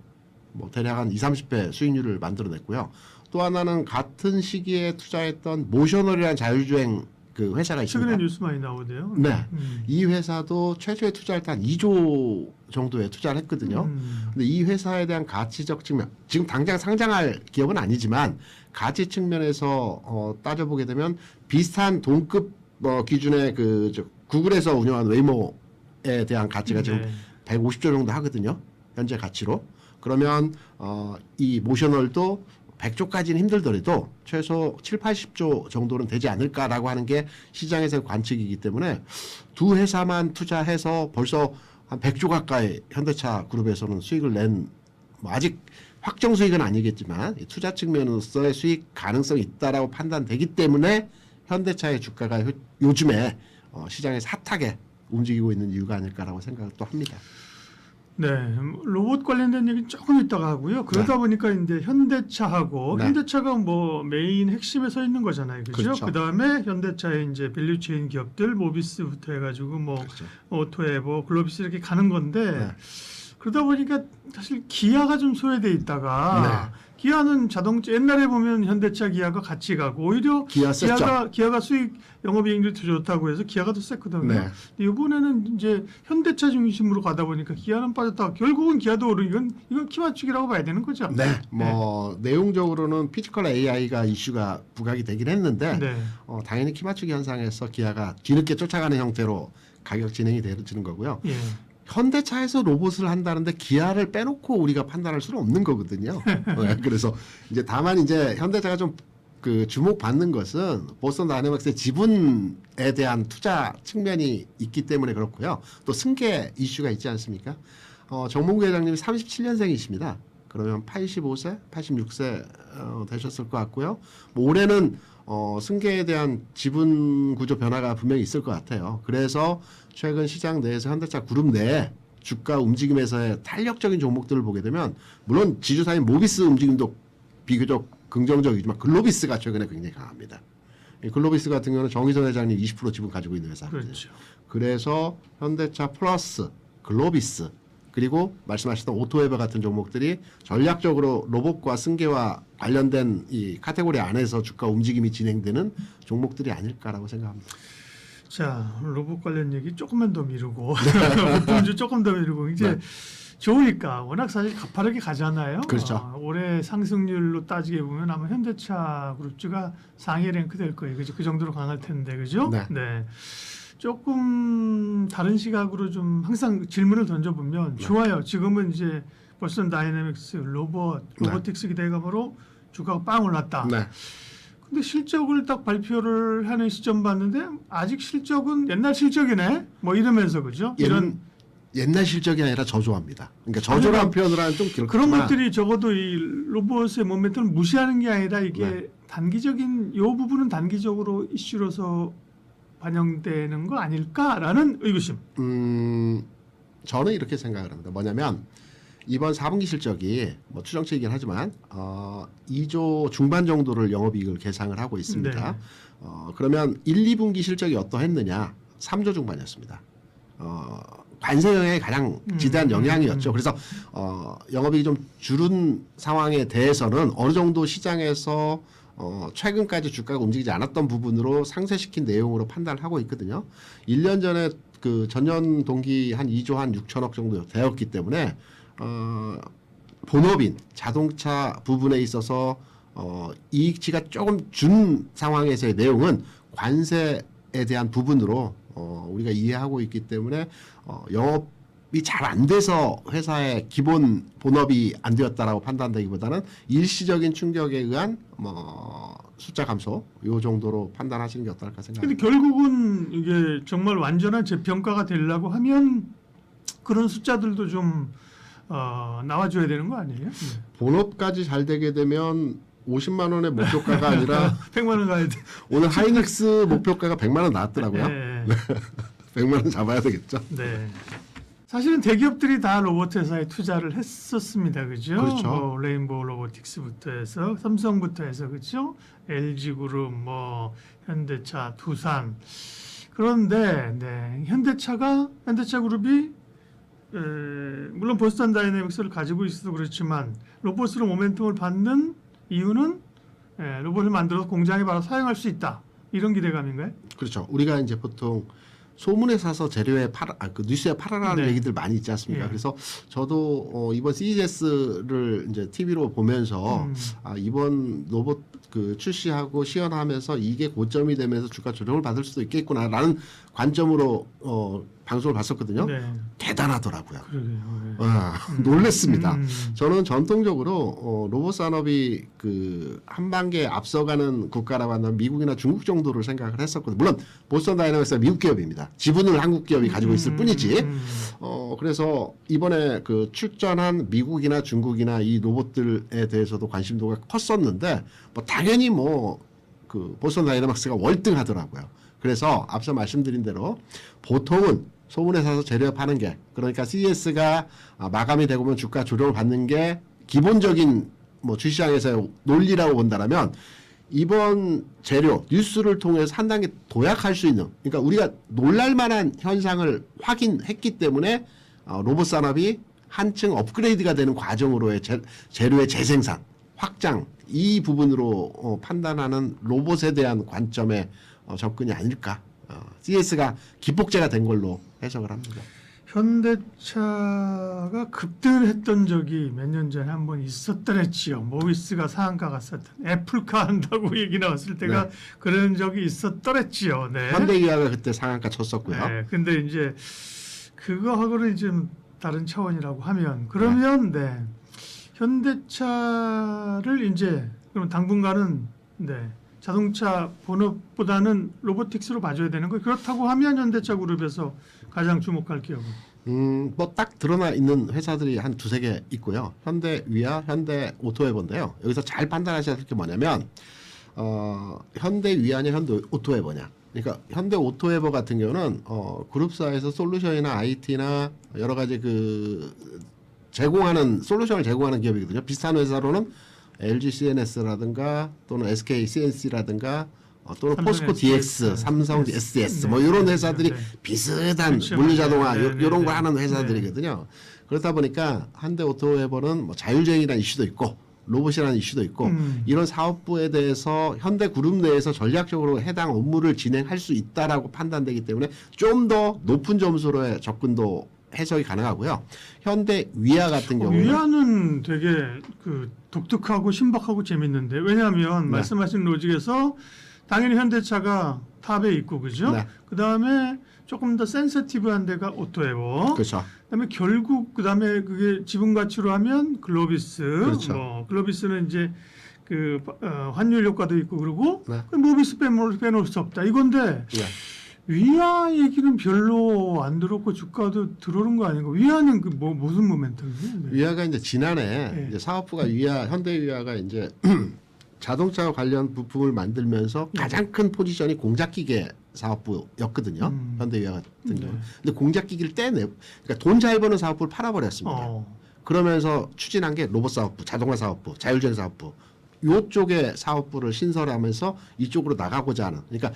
뭐 대략 한 20, 30배 수익률을 만들어냈고요. 또 하나는 같은 시기에 투자했던 모셔널이라는 자율주행 그 회사가 있습니다. 최근에 뉴스 많이 나오대요. 네. 이 회사도 최초에 투자할 때 한 2조 정도에 투자를 했거든요. 근데 이 회사에 대한 가치적 측면, 지금 당장 상장할 기업은 아니지만 가치 측면에서 따져보게 되면 비슷한 동급 기준의 구글에서 운영한 웨이모에 대한 가치가 지금 150조 정도 하거든요. 현재 가치로. 그러면 이 모셔널도 100조까지는 힘들더라도 최소 7, 80조 정도는 되지 않을까라고 하는 게 시장에서의 관측이기 때문에 두 회사만 투자해서 벌써 한 100조 가까이 현대차 그룹에서는 수익을 낸 뭐 아직 확정 수익은 아니겠지만 투자 측면으로서의 수익 가능성이 있다라고 판단되기 때문에 현대차의 주가가 요즘에 시장에서 핫하게 움직이고 있는 이유가 아닐까라고 생각을 또 합니다. 네, 로봇 관련된 얘기 조금 이따가 하고요. 그러다 보니까 이제 현대차하고 현대차가 뭐 메인 핵심에 서 있는 거잖아요, 그죠? 그렇죠. 그다음에 현대차의 이제 밸류체인 기업들, 모비스부터 해가지고 뭐 그렇죠. 오토에버, 글로비스 이렇게 가는 건데 그러다 보니까 사실 기아가 좀 소외돼 있다가 기아는 자동차 옛날에 보면 현대차 기아가 같이 가고 오히려 기아가 수익 영업이익률이 더 좋다고 해서 기아가 더 셌거든요. 근데 이번에는 이제 현대차 중심으로 가다 보니까 기아는 빠졌다가 결국은 기아도 오르는 이건 키 맞추기라고 봐야 되는 거죠. 네. 뭐 내용적으로는 피지컬 AI가 이슈가 부각이 되긴 했는데 당연히 키 맞추기 현상에서 기아가 뒤늦게 쫓아가는 형태로 가격 진행이 되어지는 거고요. 현대차에서 로봇을 한다는데 기아를 빼놓고 우리가 판단할 수는 없는 거거든요. 그래서 이제 다만 이제 현대차가 좀 그 주목받는 것은 보스턴 다이내믹스의 지분에 대한 투자 측면이 있기 때문에 그렇고요. 또 승계 이슈가 있지 않습니까? 정몽구 회장님이 37년생이십니다. 그러면 85세, 86세 되셨을 것 같고요. 뭐 올해는 승계에 대한 지분 구조 변화가 분명히 있을 것 같아요. 그래서 최근 시장 내에서 현대차 그룹 내에 주가 움직임에서의 탄력적인 종목들을 보게 되면 물론 지주사인 모비스 움직임도 비교적 긍정적이지만 글로비스가 최근에 굉장히 강합니다. 글로비스 같은 경우는 정의선 회장님 20% 지분 가지고 있는 회사거든요. 그렇죠. 그래서 현대차 플러스 글로비스 그리고 말씀하셨던 오토웨버 같은 종목들이 전략적으로 로봇과 승계와 관련된 이 카테고리 안에서 주가 움직임이 진행되는 종목들이 아닐까라고 생각합니다. 자, 로봇 관련 얘기 조금만 더 미루고 본주 조금 더 미루고 이제 네. 좋으니까 워낙 사실 가파르게 가잖아요. 그렇죠. 올해 상승률로 따지게 보면 아마 현대차 그룹주가 상위 랭크 될 거예요. 그죠? 그 정도로 강할 텐데, 그죠? 네. 조금 다른 시각으로 좀 항상 질문을 던져보면 네. 좋아요. 지금은 이제 보스턴 다이내믹스, 로보틱스 기대감으로 주가가 빵 올랐다. 네. 근데 실적을 딱 발표를 하는 시점 봤는데 아직 실적은 옛날 실적이네. 뭐 이러면서 그죠? 이런 옛날 실적이 아니라 저조합니다. 그러니까 저조라는 표현을 하면 좀 그렇지만 그런 것들이 적어도 이 로봇의 모멘텀을 무시하는 게 아니라 이게 네. 단기적인 요 부분은 단기적으로 이슈로서 반영되는 거 아닐까라는 의구심. 저는 이렇게 생각을 합니다. 뭐냐면 이번 4분기 실적이 뭐 추정치이긴 하지만 2조 중반 정도를 영업이익을 계상을 하고 있습니다. 네. 그러면 1, 2분기 실적이 어떠했느냐? 3조 중반이었습니다. 관세 영향이 가장 지대한 영향이었죠. 그래서 영업이익이 좀 줄은 상황에 대해서는 어느 정도 시장에서 최근까지 주가가 움직이지 않았던 부분으로 상쇄시킨 내용으로 판단을 하고 있거든요. 1년 전에 그 전년 동기 한 2조 한 6천억 정도 되었기 때문에 본업인 자동차 부분에 있어서 이익치가 조금 준 상황에서의 내용은 관세에 대한 부분으로 우리가 이해하고 있기 때문에 영업이 잘 안 돼서 회사의 기본 본업이 안 되었다라고 판단되기보다는 일시적인 충격에 의한 숫자 감소 요 정도로 판단하시는 게 어떨까 근데 생각합니다. 결국은 이게 정말 완전한 재평가가 되려고 하면 그런 숫자들도 좀 나와줘야 되는 거 아니에요? 네. 본업까지 잘 되게 되면 50만 원의 목표가가 아니라 100만 원 가야 돼. 오늘 하이닉스 목표가가 100만 원 나왔더라고요. 네. 100만 원 잡아야 되겠죠. 네. 사실은 대기업들이 다 로봇 회사에 투자를 했었습니다. 그죠? 그렇죠. 뭐 레인보우 로보틱스부터 해서 삼성부터 해서 그죠? LG그룹 뭐 현대차, 두산. 그런데 네. 현대차 그룹이 물론 보스턴 다이내믹스를 가지고 있어도 그렇지만 로봇으로 모멘텀을 받는 이유는 로봇을 만들어서 공장에 바로 사용할 수 있다. 이런 기대감인가요? 그렇죠. 우리가 이제 보통 소문에 사서 재료에 그 뉴스에 팔아라는 네. 얘기들 많이 있지 않습니까? 예. 그래서 저도 이번 CES를 이제 TV로 보면서 이번 로봇 그 출시하고 시연하면서 이게 고점이 되면서 주가 조정을 받을 수도 있겠구나라는 관점으로 방송을 봤었거든요. 네. 대단하더라고요. 그러게요. 놀랬습니다. 저는 전통적으로 로봇 산업이 그 한 단계 앞서가는 국가라고 한다면 미국이나 중국 정도를 생각을 했었거든요. 물론 보스턴 다이내믹스가 미국 기업입니다. 지분을 한국 기업이 가지고 있을 뿐이지. 그래서 이번에 그 출전한 미국이나 중국이나 이 로봇들에 대해서도 관심도가 컸었는데 뭐 당연히 그 보스턴 다이내믹스가 월등하더라고요. 그래서 앞서 말씀드린 대로 보통은 소문에 사서 재료에 파는 게 그러니까 CES가 마감이 되고 보면 주가 조정을 받는 게 기본적인 주시장에서의 논리라고 본다면 이번 재료 뉴스를 통해서 한 단계 도약할 수 있는 그러니까 우리가 놀랄만한 현상을 확인했기 때문에 로봇 산업이 한층 업그레이드가 되는 과정으로의 재료의 재생산 확장 이 부분으로 판단하는 로봇에 대한 관점의 접근이 아닐까. CES가 기폭제가 된 걸로 해석을 합니다. 현대차가 급등을 했던 적이 몇 년 전에 한번 있었더랬지요. 모비스가 상한가 갔었던 애플카 한다고 얘기 나왔을 때가 네. 그런 적이 있었더랬지요. 네. 현대기아가 그때 상한가 쳤었고요. 네. 근데 이제 그거하고는 좀 다른 차원이라고 하면 그러면 네. 현대차를 이제 그럼 당분간은 네. 자동차 본업보다는 로보틱스로 봐줘야 되는 거예요. 그렇다고 하면 현대차 그룹에서 가장 주목할 기업은 딱 드러나 있는 회사들이 한 두세 개 있고요. 현대위아, 현대오토웨버인데요. 여기서 잘 판단하셔야 될 게 뭐냐면 현대위아냐 현대오토웨버냐. 그러니까 현대오토웨버 같은 경우는 그룹사에서 솔루션이나 IT나 여러 가지 그 솔루션을 제공하는 기업이거든요. 비슷한 회사로는 LG CNS라든가 또는 SK CNC라든가 또는 포스코 DX, 삼성 SDS 뭐 이런 회사들이 비슷한 그렇죠. 물류자동화 네, 네, 이런 네, 걸 하는 네. 회사들이거든요. 그렇다 보니까 현대오토웨버는 자율주행이라는 이슈도 있고 로봇이라는 이슈도 있고 이런 사업부에 대해서 현대그룹 내에서 전략적으로 해당 업무를 진행할 수 있다라고 판단되기 때문에 좀 더 높은 점수로의 접근도 해석이 가능하고요. 현대 위아 같은 경우는 위아는 되게 그 독특하고 신박하고 재밌는데 왜냐하면 네. 말씀하신 로직에서 당연히 현대차가 탑에 있고 그죠? 네. 그 다음에 조금 더 센서티브한 데가 오토에버. 그렇죠. 그다음에 결국 그다음에 그게 지분 가치로 하면 글로비스. 그렇죠. 뭐 글로비스는 이제 그 환율 효과도 있고 그러고 네. 그 모비스 빼놓을 수 없다. 이건데 네. 위아 얘기는 별로 안 들었고 주가도 들어오는 거 아닌가? 위아는 그 뭐 무슨 모멘텀이에요? 네. 위아가 이제 지난해 네. 이제 사업부가 현대 위아가 이제 자동차 관련 부품을 만들면서 가장 큰 포지션이 공작기계 사업부였거든요. 현대 위아 같은 경우. 근데 공작기기를 그러니까 돈 잘 버는 사업부를 팔아버렸습니다. 그러면서 추진한 게 로봇 사업부, 자동화 사업부, 자율주행 사업부 요쪽의 사업부를 신설하면서 이쪽으로 나가고자 하는. 그러니까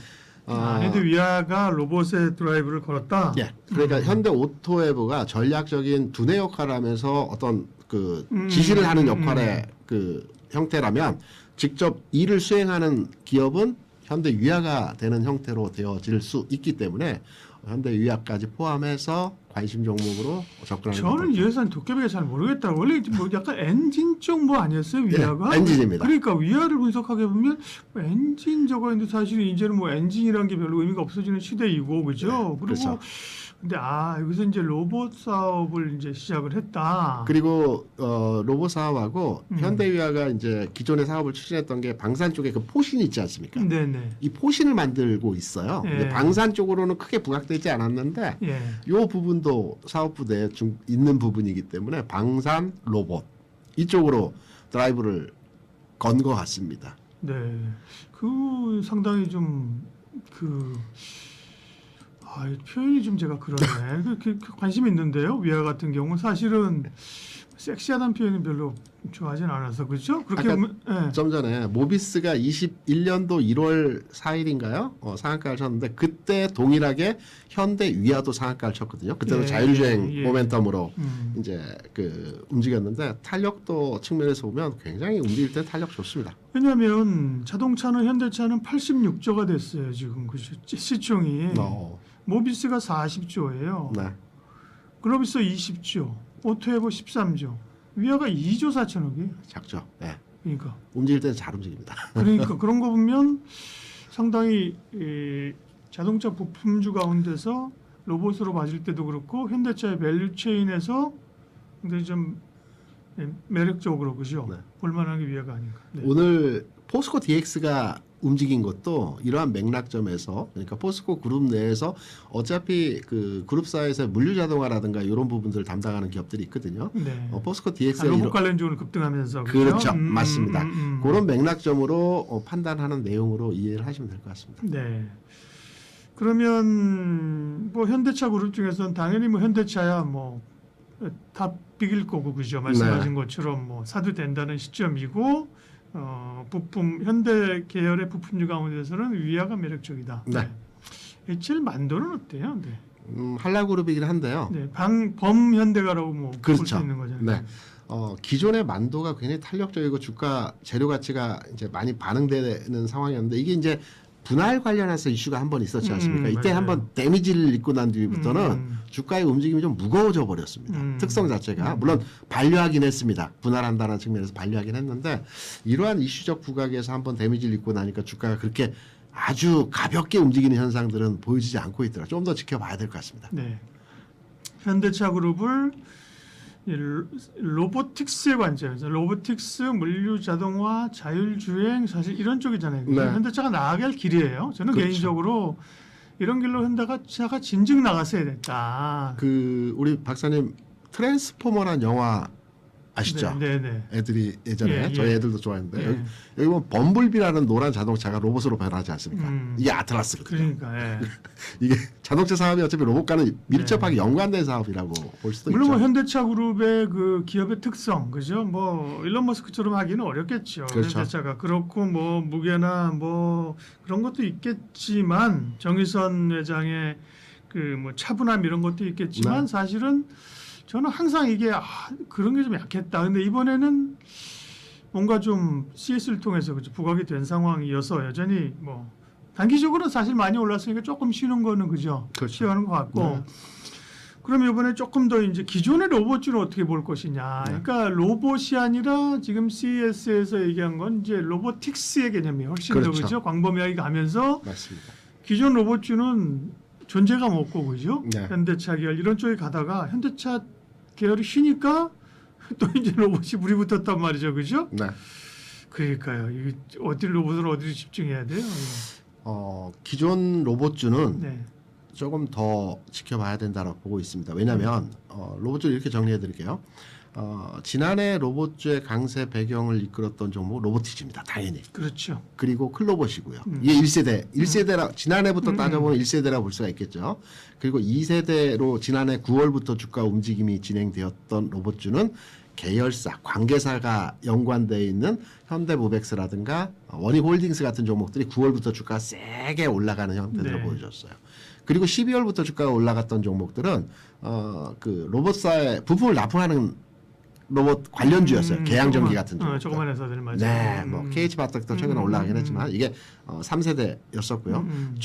현대 위아가 로봇의 드라이브를 걸었다. 예. 그러니까 현대 오토웨브가 전략적인 두뇌 역할을 하면서 어떤 그 지시를 하는 역할의 그 형태라면 직접 일을 수행하는 기업은 현대 위아가 되는 형태로 되어질 수 있기 때문에 현대 위아까지 포함해서 관심 종목으로 접근하는 저는 이 회사는 도깨비가 잘 모르겠다. 원래 뭐 약간 엔진 쪽 뭐 아니었어요 위아가? 예, 엔진입니다. 그러니까 위아를 분석하게 보면 뭐 엔진 저거 있는데 사실 이제는 뭐 엔진이라는 게 별로 의미가 없어지는 시대이고 그죠? 그리고 그렇죠. 근데 여기서 이제 로봇 사업을 이제 시작을 했다. 그리고 로봇 사업하고 현대위아가 이제 기존의 사업을 추진했던 게 방산 쪽에 그 포신 있지 않습니까? 네네. 이 포신을 만들고 있어요. 예. 근데 방산 쪽으로는 크게 부각되지 않았는데 예. 이 부분도 사업부 내에 있는 부분이기 때문에 방산 로봇 이쪽으로 드라이브를 건 것 같습니다. 네. 그 상당히 표현이 좀 제가 그러네. 그 관심이 있는데요. 위아 같은 경우는 사실은 섹시하다는 표현은 별로 좋아하진 않아서 그렇죠? 그렇게 아까 보면 예. 좀 전에 모비스가 21년도 1월 4일인가요? 상한가를 쳤는데 그때 동일하게 현대 위아도 상한가를 쳤거든요. 그때도 예, 자율주행 예. 모멘텀으로 이제 그 움직였는데 탄력도 측면에서 보면 굉장히 움직일 때 탄력 좋습니다. 왜냐하면 자동차는 현대차는 86조가 됐어요 지금 그 시총이. 모비스가 40조예요. 네. 글로비스 20조, 오토에버 13조, 위아가 2조 4천억이. 작죠. 네. 그러니까 움직일 때는 잘 움직입니다. 그러니까 그런 거 보면 상당히 자동차 부품주 가운데서 로봇으로 맞을 때도 그렇고 현대차의 밸류 체인에서 굉장히 좀 매력적으로 그죠? 네. 볼만한 게 위아가 아닌가. 네. 오늘 포스코 DX가 움직인 것도 이러한 맥락점에서 그러니까 포스코 그룹 내에서 어차피 그 그룹사에서 물류자동화라든가 이런 부분들을 담당하는 기업들이 있거든요. 네. 포스코 DX가 로봇 관련 쪽으로 급등하면서 그렇죠. 맞습니다. 음. 그런 맥락점으로 판단하는 내용으로 이해를 하시면 될 것 같습니다. 네. 그러면 뭐 현대차 그룹 중에서는 당연히 뭐 현대차야 뭐 탑빅일 거고 그죠? 말씀하신 것처럼 뭐 사도 된다는 시점이고 부품 현대 계열의 부품주 가운데서는 위아가 매력적이다. 네. HL 만도는 어때요? 네. 한라그룹이긴 한데요. 네. 범현대가라고 뭐 볼 수 그렇죠. 있는 거잖아요. 네. 기존의 만도가 굉장히 탄력적이고 주가 재료 가치가 이제 많이 반응되는 상황이었는데 이게 이제 분할 관련해서 이슈가 한 번 있었지 않습니까? 이때 맞아요. 한번 데미지를 입고 난 뒤부터는 주가의 움직임이 좀 무거워져 버렸습니다. 특성 자체가 물론 반려하긴 했습니다. 분할한다는 측면에서 반려하긴 했는데 이러한 이슈적 부각에서 한번 데미지를 입고 나니까 주가가 그렇게 아주 가볍게 움직이는 현상들은 보여지지 않고 있더라. 좀 더 지켜봐야 될 것 같습니다. 네. 현대차 그룹을 로보틱스의 관점에서 로보틱스, 물류 자동화, 자율주행 사실 이런 쪽이잖아요. 네. 현대차가 나아갈 길이에요. 저는 그렇죠. 개인적으로 이런 길로 현대차가 진즉 나갔어야 됐다. 우리 박사님 트랜스포머란 영화 아시죠? 네. 애들이 예전에 예, 저희 예. 애들도 좋아했는데 예. 여기 보면 범블비라는 노란 자동차가 로봇으로 변하지 않습니까? 이게 아틀라스거든요. 그러니까 예. 이게 자동차 사업이 어차피 로봇과는 밀접하게 연관된 사업이라고 볼 수도 물론 뭐 있죠. 현대차 그룹의 그 기업의 특성, 그죠? 뭐 일론 머스크처럼 하기는 어렵겠죠. 그렇죠. 현대차가 그렇고 뭐 무게나 뭐 그런 것도 있겠지만 정의선 회장의 그 뭐 차분함 이런 것도 있겠지만 네. 사실은 저는 항상 이게 그런 게 좀 약했다. 근데 이번에는 뭔가 좀 CS를 통해서 그죠 부각이 된 상황이어서 여전히 뭐 단기적으로는 사실 많이 올랐으니까 조금 쉬는 거는 그죠 그렇죠. 쉬어가는 것 같고 그럼 이번에 조금 더 이제 기존의 로봇주를 어떻게 볼 것이냐 그러니까 로봇이 아니라 지금 CES에서 얘기한 건 이제 로보틱스의 개념이 훨씬 더 그렇죠. 그죠 광범위하게 가면서 맞습니다. 기존 로봇주는 존재감 없고 그죠 네. 현대차 계열 이런 쪽에 가다가 현대차 계열이 쉬니까 또 이제 로봇이 물이 붙었단 말이죠 그죠? 네. 그러니까요. 이게 어디 로봇을 어디로 집중해야 돼요? 기존 로봇주는 네. 조금 더 지켜봐야 된다고 보고 있습니다. 왜냐하면 로봇주를 이렇게 정리해드릴게요. 지난해 로봇주의 강세 배경을 이끌었던 종목 로보티즈입니다. 당연히. 그렇죠. 그리고 클로봇이고요. 이게 1세대라 지난해부터 따져보면 1세대라 볼 수가 있겠죠. 그리고 2세대로 지난해 9월부터 주가 움직임이 진행되었던 로봇주는 계열사, 관계사가 연관되어 있는 현대모백스라든가 원익홀딩스 같은 종목들이 9월부터 주가가 세게 올라가는 형태들을 네. 보여줬어요. 그리고 12월부터 주가가 올라갔던 종목들은 그 로봇사에 부품을 납품하는 로봇 관련주였어요. 계양전기 같은 종목. 조그만 회사들 맞아요. 네, 뭐 KH바텍도 최근에 올라가긴 했지만 이게 3세대였었고요.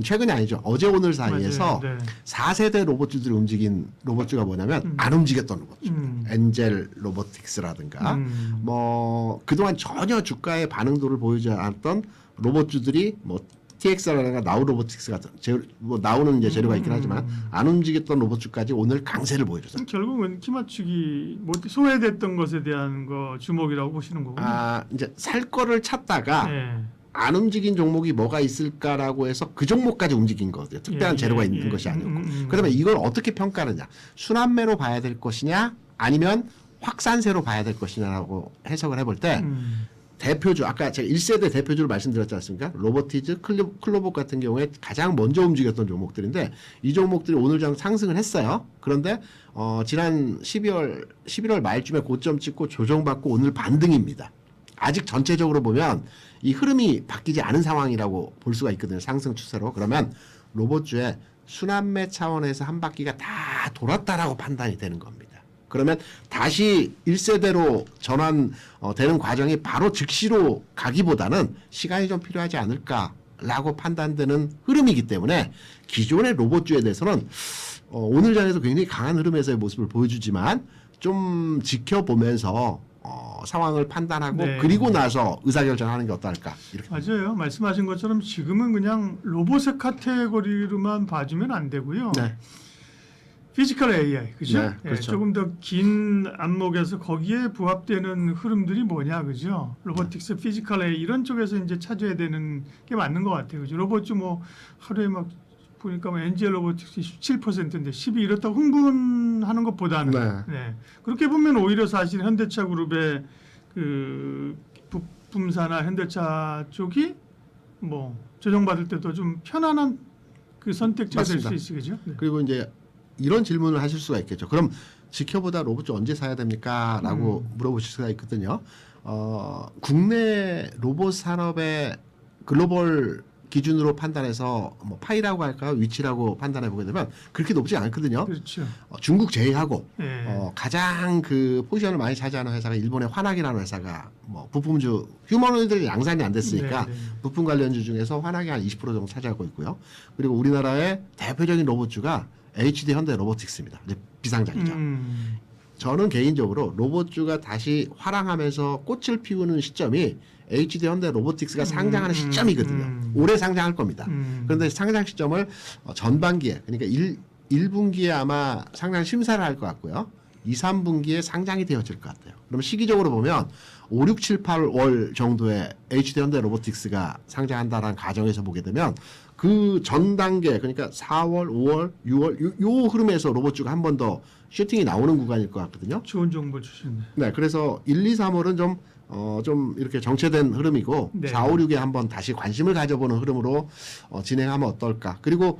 최근이 아니죠. 어제 오늘 사이에서 맞아요. 네. 4세대 로봇주들이 움직인 로봇주가 뭐냐면 안 움직였던 로봇주. 엔젤 로보틱스라든가 뭐 그동안 전혀 주가의 반응도를 보이지 않았던 로봇주들이 뭐 TX라든가 나우 로보틱스 같은 뭐 나오는 이제 재료가 있긴 하지만 안 움직였던 로봇주까지 오늘 강세를 보여줬어요. 결국은 키 맞추기 뭐 소외됐던 것에 대한 거 주목이라고 보시는 거군요. 이제 살 거를 찾다가 네. 안 움직인 종목이 뭐가 있을까라고 해서 그 종목까지 움직인 거거든요. 특별한 재료가 있는 것이 아니었고. 그러면 이걸 어떻게 평가하느냐. 순환매로 봐야 될 것이냐 아니면 확산세로 봐야 될 것이냐라고 해석을 해볼 때 대표주 아까 제가 1세대 대표주를 말씀드렸지 않습니까? 로보티즈, 클로봇 같은 경우에 가장 먼저 움직였던 종목들인데 이 종목들이 오늘 장 상승을 했어요. 그런데 지난 11월 말쯤에 고점 찍고 조정받고 오늘 반등입니다. 아직 전체적으로 보면 이 흐름이 바뀌지 않은 상황이라고 볼 수가 있거든요. 상승 추세로. 그러면 로봇주의 순환매 차원에서 한 바퀴가 다 돌았다라고 판단이 되는 겁니다. 그러면 다시 1세대로 전환되는 과정이 바로 즉시로 가기보다는 시간이 좀 필요하지 않을까라고 판단되는 흐름이기 때문에 기존의 로봇주에 대해서는 오늘 장에서 굉장히 강한 흐름에서의 모습을 보여주지만 좀 지켜보면서 상황을 판단하고 네. 그리고 나서 의사결정하는 게 어떨까 이렇게. 맞아요. 말씀하신 것처럼 지금은 그냥 로봇의 카테고리로만 봐주면 안 되고요. 네. 피지컬 AI, 그죠? 네, 그렇죠. 조금 더 긴 안목에서 거기에 부합되는 흐름들이 뭐냐, 그죠? 로보틱스, 피지컬 AI 이런 쪽에서 이제 찾아야 되는 게 맞는 것 같아요, 그죠? 로봇주 뭐 하루에 막 보니까 뭐 엔젤 로보틱스 17%인데 12 이렇다고 흥분하는 것보다는 네. 그렇게 보면 오히려 사실 현대차 그룹의 그 부품사나 현대차 쪽이 뭐 조정받을 때도 좀 편안한 그 선택지가 될 수 있으겠죠. 네. 그리고 이제 이런 질문을 하실 수가 있겠죠. 그럼 지켜보다 로봇주 언제 사야 됩니까? 라고 물어보실 수가 있거든요. 국내 로봇 산업의 글로벌 기준으로 판단해서 뭐 파이라고 할까요? 위치라고 판단해 보게 되면 그렇게 높지 않거든요. 그렇죠. 중국 제외하고 네. 가장 그 포지션을 많이 차지하는 회사가 일본의 환학이라는 회사가 뭐 부품주 휴머노이드 양산이 안 됐으니까 부품 관련주 중에서 환학이 한 20% 정도 차지하고 있고요. 그리고 우리나라의 대표적인 로봇주가 HD 현대 로보틱스입니다. 이제 비상장이죠. 저는 개인적으로 로봇주가 다시 활황하면서 꽃을 피우는 시점이 HD 현대 로보틱스가 상장하는 시점이거든요. 올해 상장할 겁니다. 그런데 상장 시점을 전반기에 그러니까 1분기에 아마 상장 심사를 할 것 같고요. 2, 3분기에 상장이 되어질 것 같아요. 그럼 시기적으로 보면 5, 6, 7, 8월 정도에 HD 현대 로보틱스가 상장한다라는 가정에서 보게 되면 그 전 단계 그러니까 4월, 5월, 6월 요 흐름에서 로봇주가 한 번 더 슈팅이 나오는 구간일 것 같거든요. 좋은 정보 주셨네. 네, 그래서 1, 2, 3월은 좀 이렇게 정체된 흐름이고 네. 4, 5, 6에 한번 다시 관심을 가져보는 흐름으로 진행하면 어떨까. 그리고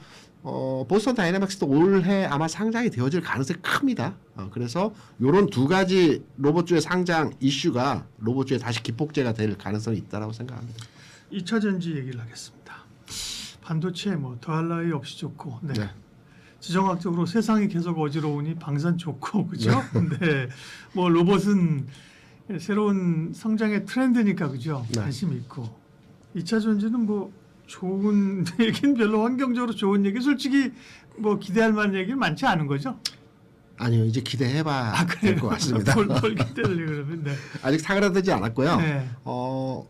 보스턴 다이내믹스도 올해 아마 상장이 되어질 가능성이 큽니다. 그래서 이런 두 가지 로봇주의 상장 이슈가 로봇주의 다시 기폭제가 될 가능성이 있다라고 생각합니다. 2차 전지 얘기를 하겠습니다. 반도체 뭐 더할 나위 없이 좋고, 네. 네. 지정학적으로 세상이 계속 어지러우니 방산 좋고, 그죠? 근데 뭐 로봇은 새로운 성장의 트렌드니까 그죠? 네. 관심이 있고 2차 전지는 뭐 좋은 얘기는 별로 환경적으로 좋은 얘기 솔직히 뭐 기대할 만한 얘기는 많지 않은 거죠? 아니요, 이제 기대해봐야 될 것 같습니다. 뭘 기대를 그러면 네. 아직 사그라들지 않았고요. 네.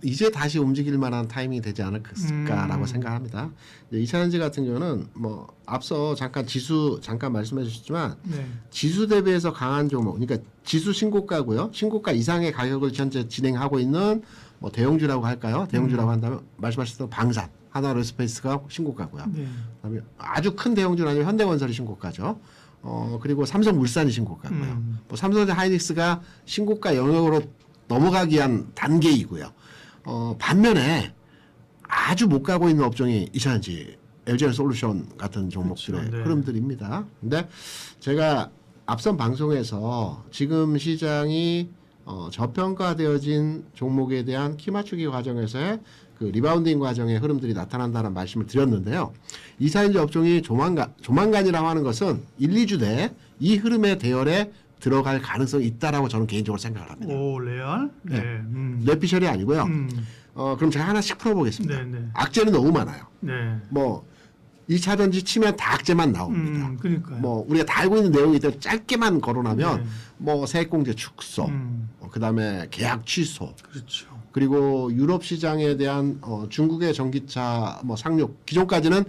이제 다시 움직일 만한 타이밍이 되지 않을까라고 생각합니다. 이제 2차 전지 같은 경우는 뭐 앞서 잠깐 지수 잠깐 말씀해 주셨지만 네. 지수 대비해서 강한 종목, 그러니까 지수 신고가고요. 신고가 이상의 가격을 현재 진행하고 있는 뭐 대형주라고 할까요? 대형주라고 한다면 말씀하셨던 방산, 하나로스페이스가 신고가고요. 네. 그다음에 아주 큰 대형주는 아니면 현대건설이 신고가죠. 그리고 삼성물산이 신고가고요. 뭐 삼성전자 하이닉스가 신고가 영역으로 넘어가기 위한 단계이고요. 반면에 아주 못 가고 있는 업종이 이차전지, LG에너솔루션 같은 종목들의 그렇죠. 네. 흐름들입니다. 근데 제가 앞선 방송에서 지금 시장이 저평가되어진 종목에 대한 키 맞추기 과정에서의 그 리바운딩 과정의 흐름들이 나타난다는 말씀을 드렸는데요. 이차전지 업종이 조만간이라고 하는 것은 1, 2주 내에 이 흐름의 대열에 들어갈 가능성이 있다라고 저는 개인적으로 생각을 합니다. 오 레알? 네. 뇌피셜이 아니고요. 그럼 제가 하나씩 풀어보겠습니다. 네, 네. 악재는 너무 많아요. 네. 뭐 2차전지 치면 다 악재만 나옵니다. 그러니까요. 뭐 우리가 다 알고 있는 내용이 있다 짧게만 거론하면 네. 뭐 세액공제 축소, 그다음에 계약 취소, 그렇죠. 그리고 유럽 시장에 대한 중국의 전기차 뭐 상륙, 기존까지는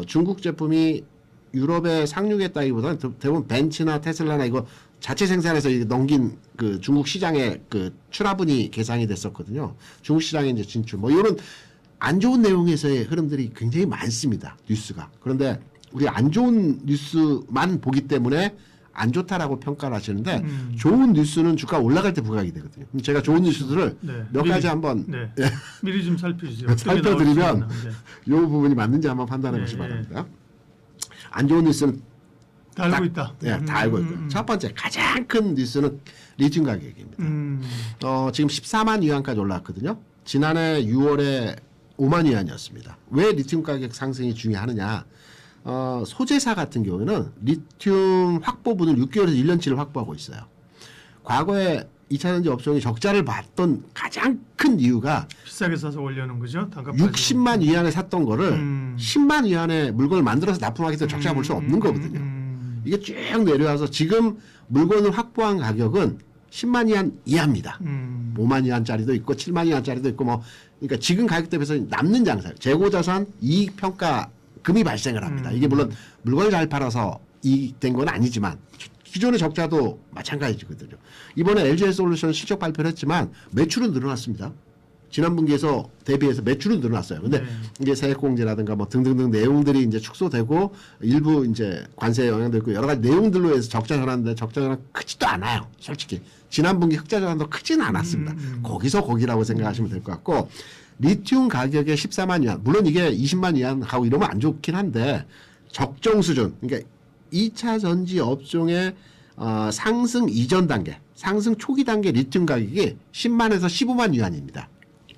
중국 제품이 유럽에 상륙했다기보다는 대부분 벤츠나 테슬라나 이거 자체 생산해서 넘긴 그 중국 시장의 그 출하분이 계상이 됐었거든요. 중국 시장에 이제 진출, 뭐 이런 안 좋은 내용에서의 흐름들이 굉장히 많습니다. 뉴스가. 그런데 우리 안 좋은 뉴스만 보기 때문에 안 좋다라고 평가를 하시는데 좋은 뉴스는 주가 올라갈 때 부각이 되거든요. 그럼 제가 좋은 뉴스들을 네. 몇 가지 한번 네. 미리 좀 살펴주세요. 어떻게 살펴드리면 나올지. 네. 이 부분이 맞는지 한번 판단해 보시기 네, 바랍니다. 안 좋은 뉴스는 다 알고 있다. 네, 다 알고 있고요. 첫 번째 가장 큰 뉴스는 리튬 가격입니다. 지금 14만 위안까지 올라왔거든요. 지난해 6월에 5만 위안이었습니다. 왜 리튬 가격 상승이 중요하느냐? 소재사 같은 경우에는 리튬 확보분을 6개월에서 1년치를 확보하고 있어요. 과거에 2차전지 업종이 적자를 봤던 가장 큰 이유가 비싸게 사서 올려놓은 거죠. 단가 60만 위안에 샀던 거를 10만 위안에 물건을 만들어서 납품하기 때문에 적자가 볼 수 없는 거거든요. 이게 쭉 내려와서 지금 물건을 확보한 가격은 10만 위안 이하입니다. 5만 위안짜리도 있고 7만 위안짜리도 있고 뭐 그러니까 지금 가격 대비해서 남는 장사, 재고자산 이익 평가 금이 발생을 합니다. 이게 물론 물건을 잘 팔아서 이익된 건 아니지만 기존의 적자도 마찬가지거든요. 이번에 LG에너솔루션 실적 발표를 했지만 매출은 늘어났습니다. 지난 분기에서 대비해서 매출은 늘어났어요. 근데 네. 이게 세액공제라든가 뭐 등등등 내용들이 이제 축소되고 일부 이제 관세에 영향도 있고 여러 가지 내용들로 해서 적자 전환인데 적자 전환 크지도 않아요. 솔직히. 지난 분기 흑자 전환도 크지는 않았습니다. 거기서 거기라고 생각하시면 될 것 같고 리튬 가격의 14만 위안. 물론 이게 20만 위안하고 이러면 안 좋긴 한데 적정 수준. 그러니까 2차 전지 업종의 상승 이전 단계, 상승 초기 단계 리튬 가격이 10만에서 15만 위안입니다.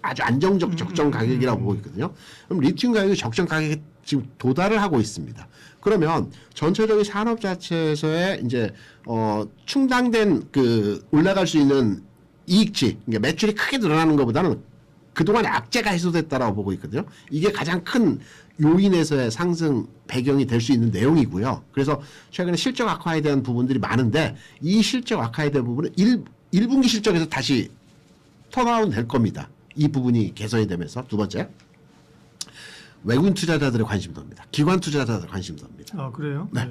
아주 안정적 적정 가격이라고 보고 있거든요. 그럼 리튬 가격이 적정 가격에 지금 도달을 하고 있습니다. 그러면 전체적인 산업 자체에서의 이제 충당된 그 올라갈 수 있는 이익치, 그러니까 매출이 크게 늘어나는 것보다는 그동안의 악재가 해소됐다라고 보고 있거든요. 이게 가장 큰 요인에서의 상승 배경이 될 수 있는 내용이고요. 그래서 최근에 실적 악화에 대한 부분들이 많은데 이 실적 악화에 대한 부분은 1분기 실적에서 다시 턴아웃 될 겁니다. 이 부분이 개선이 되면서. 두 번째, 외국인 투자자들의 관심도입니다. 기관 투자자들의 관심도입니다. 아 그래요? 네.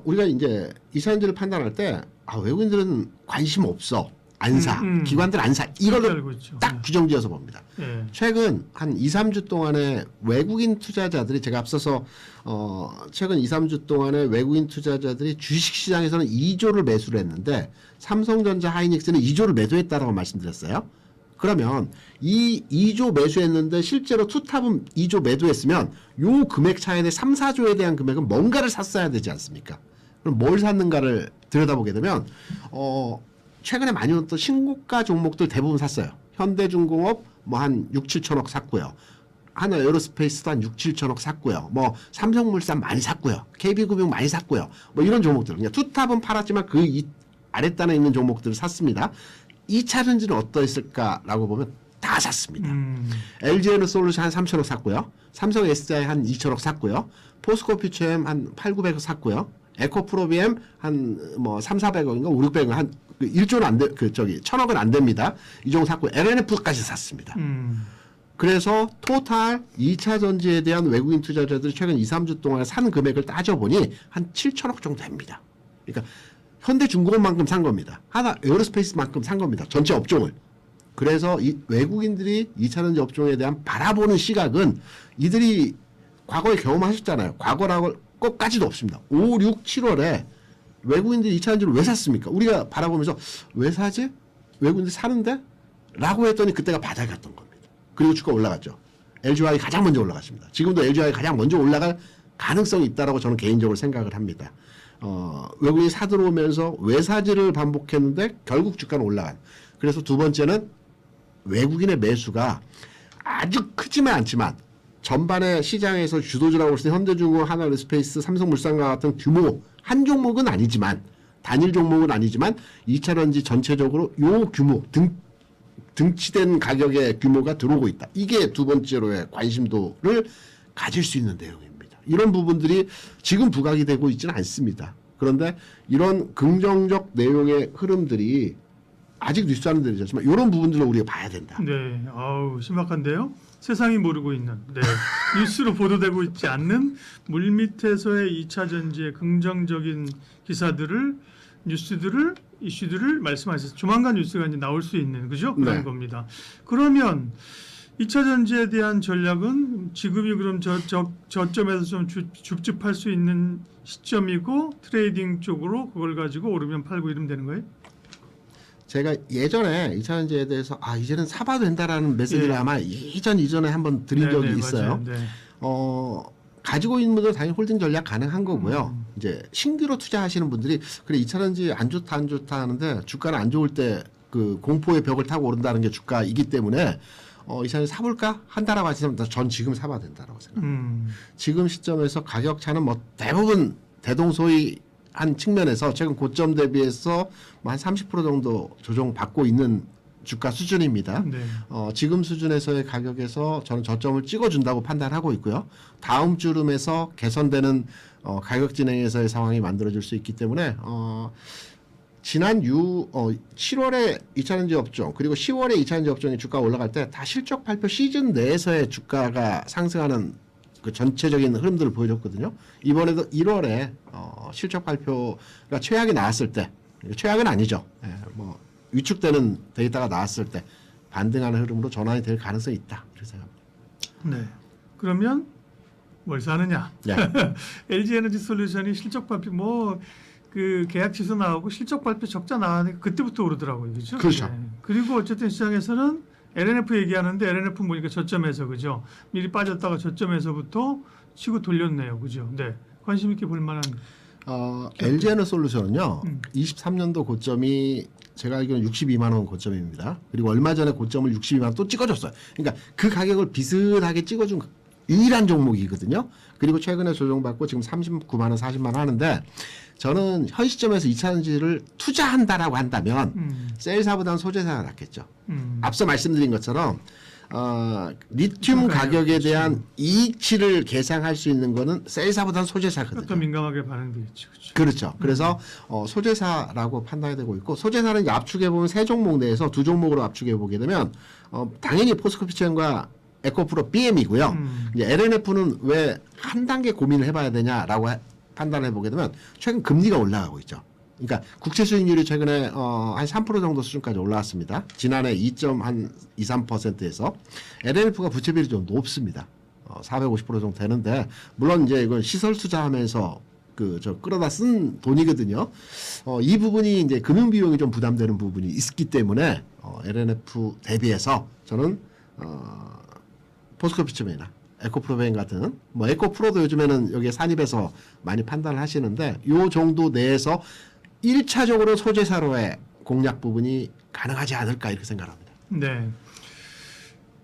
우리가 이제 이사인들을 판단할 때 외국인들은 관심 없어. 안 사. 기관들 안 사. 그렇게 이걸로 알고 있죠. 딱 규정지어서 봅니다. 네. 최근 한 2, 3주 동안에 외국인 투자자들이 제가 앞서서 최근 2, 3주 동안에 외국인 투자자들이 주식시장에서는 2조를 매수를 했는데 삼성전자 하이닉스는 2조를 매도했다라고 말씀드렸어요. 그러면 이 2조 매수했는데 실제로 투탑은 2조 매도했으면 요 금액 차이의 3, 4조에 대한 금액은 뭔가를 샀어야 되지 않습니까? 그럼 뭘 샀는가를 들여다보게 되면 최근에 많이 오던 신고가 종목들 대부분 샀어요. 현대중공업 뭐 한 6, 7천억 샀고요. 하나에어로스페이스도 한 6, 7천억 샀고요. 뭐 삼성물산 많이 샀고요. KB금융 많이 샀고요. 뭐 이런 종목들. 그냥 투탑은 팔았지만 그 아랫단에 있는 종목들을 샀습니다. 2차 전지는 어떠했을까라고 보면 다 샀습니다. LG에너솔루션 한 3천억 샀고요. 삼성 SDI 한 2천억 샀고요. 포스코 퓨처엠 한 8, 900억 샀고요. 에코프로비엠 한 뭐 3, 400억인가 5, 600억 한 1조는 안 돼, 1,000억은 안 됩니다. 이 정도 샀고 LNF까지 샀습니다. 그래서 토탈 2차 전지에 대한 외국인 투자자들이 최근 2, 3주 동안 산 금액을 따져보니 한 7천억 정도 됩니다. 그러니까 현대중공업만큼 산 겁니다. 하나 에어로스페이스만큼 산 겁니다. 전체 업종을. 그래서 이 외국인들이 2차 전지 업종에 대한 바라보는 시각은 이들이 과거에 경험하셨잖아요. 과거라고 것까지도 없습니다. 5, 6, 7월에 외국인들이 2차 전지를 왜 샀습니까? 우리가 바라보면서 왜 사지? 외국인들이 사는데? 라고 했더니 그때가 바닥 갔던 겁니다. 그리고 주가 올라갔죠. LG화학이 가장 먼저 올라갔습니다. 지금도 LG화학이 가장 먼저 올라갈 가능성이 있다라고 저는 개인적으로 생각을 합니다. 외국인이 사들어오면서 왜 사지를 반복했는데 결국 주가는 올라간. 그래서 두 번째는 외국인의 매수가 아주 크지만 않지만 전반의 시장에서 주도주라고 할 수 있는 현대중공업, 하나에어스페이스, 삼성물산과 같은 규모 한 종목은 아니지만 단일 종목은 아니지만 2차 전지 전체적으로 요 규모 등치된 가격의 규모가 들어오고 있다. 이게 두 번째로의 관심도를 가질 수 있는 내용입니다. 이런 부분들이 지금 부각이 되고 있지는 않습니다. 그런데 이런 긍정적 내용의 흐름들이 아직 뉴스하는 데이지만 이런 부분들을 우리가 봐야 된다. 네, 아우 심각한데요. 세상이 모르고 있는 뉴스로 보도되고 있지 않는 물밑에서의 2차 전지의 긍정적인 기사들을 이슈들을 말씀하셔서 조만간 뉴스가 이제 나올 수 있는 그죠? 그런 겁니다. 그러면 2차 전지에 대한 전략은 지금이 그럼 저점에서 좀 줍줍할 수 있는 시점이고 트레이딩 쪽으로 그걸 가지고 오르면 팔고 이러면 되는 거예요? 제가 예전에 2차 전지에 대해서 이제는 사봐도 된다라는 메시지를 아마 이전에 한번 드린 적이 있어요. 가지고 있는 분들은 당연히 홀딩 전략 가능한 거고요. 이제 신규로 투자하시는 분들이 그래 2차 전지 안 좋다 하는데 주가는 안 좋을 때 그 공포의 벽을 타고 오른다는 게 주가이기 때문에 2차 전지 사볼까 한다라고 하시면 전 지금 사봐야 된다라고 생각합니다. 지금 시점에서 가격 차는 뭐 대부분 대동소이한 측면에서 최근 고점 대비해서 뭐 한 30% 정도 조정받고 있는 주가 수준입니다. 지금 수준에서의 가격에서 저는 저점을 찍어준다고 판단하고 있고요. 다음 주름에서 개선되는 가격 진행에서의 상황이 만들어질 수 있기 때문에 지난 7월에 2차 전지 업종 그리고 10월에 2차 전지 업종이 주가가 올라갈 때 다 실적 발표 시즌 내에서의 주가가 상승하는 그 전체적인 흐름들을 보여줬거든요. 이번에도 1월에 실적 발표가 최악이 나왔을 때 최악은 아니죠. 뭐 위축되는 데이터가 나왔을 때 반등하는 흐름으로 전환이 될 가능성이 있다. 그렇게 생각합니다. 네. 그러면 뭘 사느냐? LG에너지솔루션이 실적 발표 그 계약 취소 나오고 실적 발표 적자 나왔으니까 그때부터 오르더라고요. 그렇죠? 그렇죠. 네. 그리고 어쨌든 시장에서는 LNF 얘기하는데 LNF 보니까 저점에서 그죠? 미리 빠졌다가 저점에서부터 치고 돌렸네요. 그죠? 네. 관심 있게 볼 만한 LG에너솔루션은요. 23년도 고점이 제가 알기로는 62만 원 고점입니다. 그리고 얼마 전에 고점을 62만 원 또 찍어줬어요. 그러니까 그 가격을 비슷하게 찍어준 유일한 종목이거든요. 그리고 최근에 조정받고 지금 39만 원, 40만 원 하는데 저는 현 시점에서 2차 전지를 투자한다라고 한다면 셀사보다는 소재사가 낫겠죠. 앞서 말씀드린 것처럼 리튬 가격에 대한 이익치를 계상할 수 있는 거는 셀사보다는 소재사거든요. 더 민감하게 반응되겠죠. 그렇죠. 그래서 소재사라고 판단이 되고 있고 소재사는 이제 압축해 보면 세 종목 내에서 두 종목으로 압축해 보게 되면 당연히 포스코피첸과 에코프로 BM이고요. 이제 LNF는 왜 한 단계 고민을 해봐야 되냐라고 판단해 보게 되면 최근 금리가 올라가고 있죠. 그러니까 국채 수익률이 최근에 한 3% 정도 수준까지 올라왔습니다. 지난해 2.23%에서 LNF가 부채 비율이 좀 높습니다. 450% 정도 되는데 물론 이제 이건 시설 투자하면서 끌어다 쓴 돈이거든요. 이 부분이 이제 금융 비용이 좀 부담되는 부분이 있기 때문에 LNF 대비해서 저는 포스코피처맨이나 에코프로벤 같은 뭐 에코프로도 요즘에는 여기에 산입해서 많이 판단을 하시는데 요 정도 내에서 1차적으로 소재사로의 공략 부분이 가능하지 않을까 이렇게 생각합니다. 네.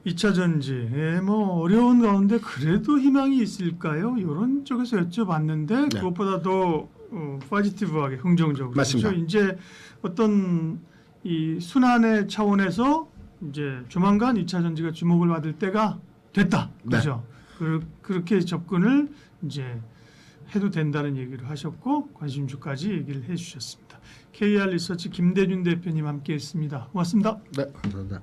2차 전지 뭐 어려운 가운데 그래도 희망이 있을까요? 이런 쪽에서 여쭤봤는데 그것보다도 포지티브하게 긍정적으로 맞습니다. 그렇죠? 이제 어떤 이 순환의 차원에서 이제 조만간 2차 전지가 주목을 받을 때가 됐다. 그렇죠. 그렇게 접근을 이제 해도 된다는 얘기를 하셨고 관심주까지 얘기를 해주셨습니다. KR 리서치 김대준 대표님 함께했습니다. 고맙습니다. 네, 감사합니다.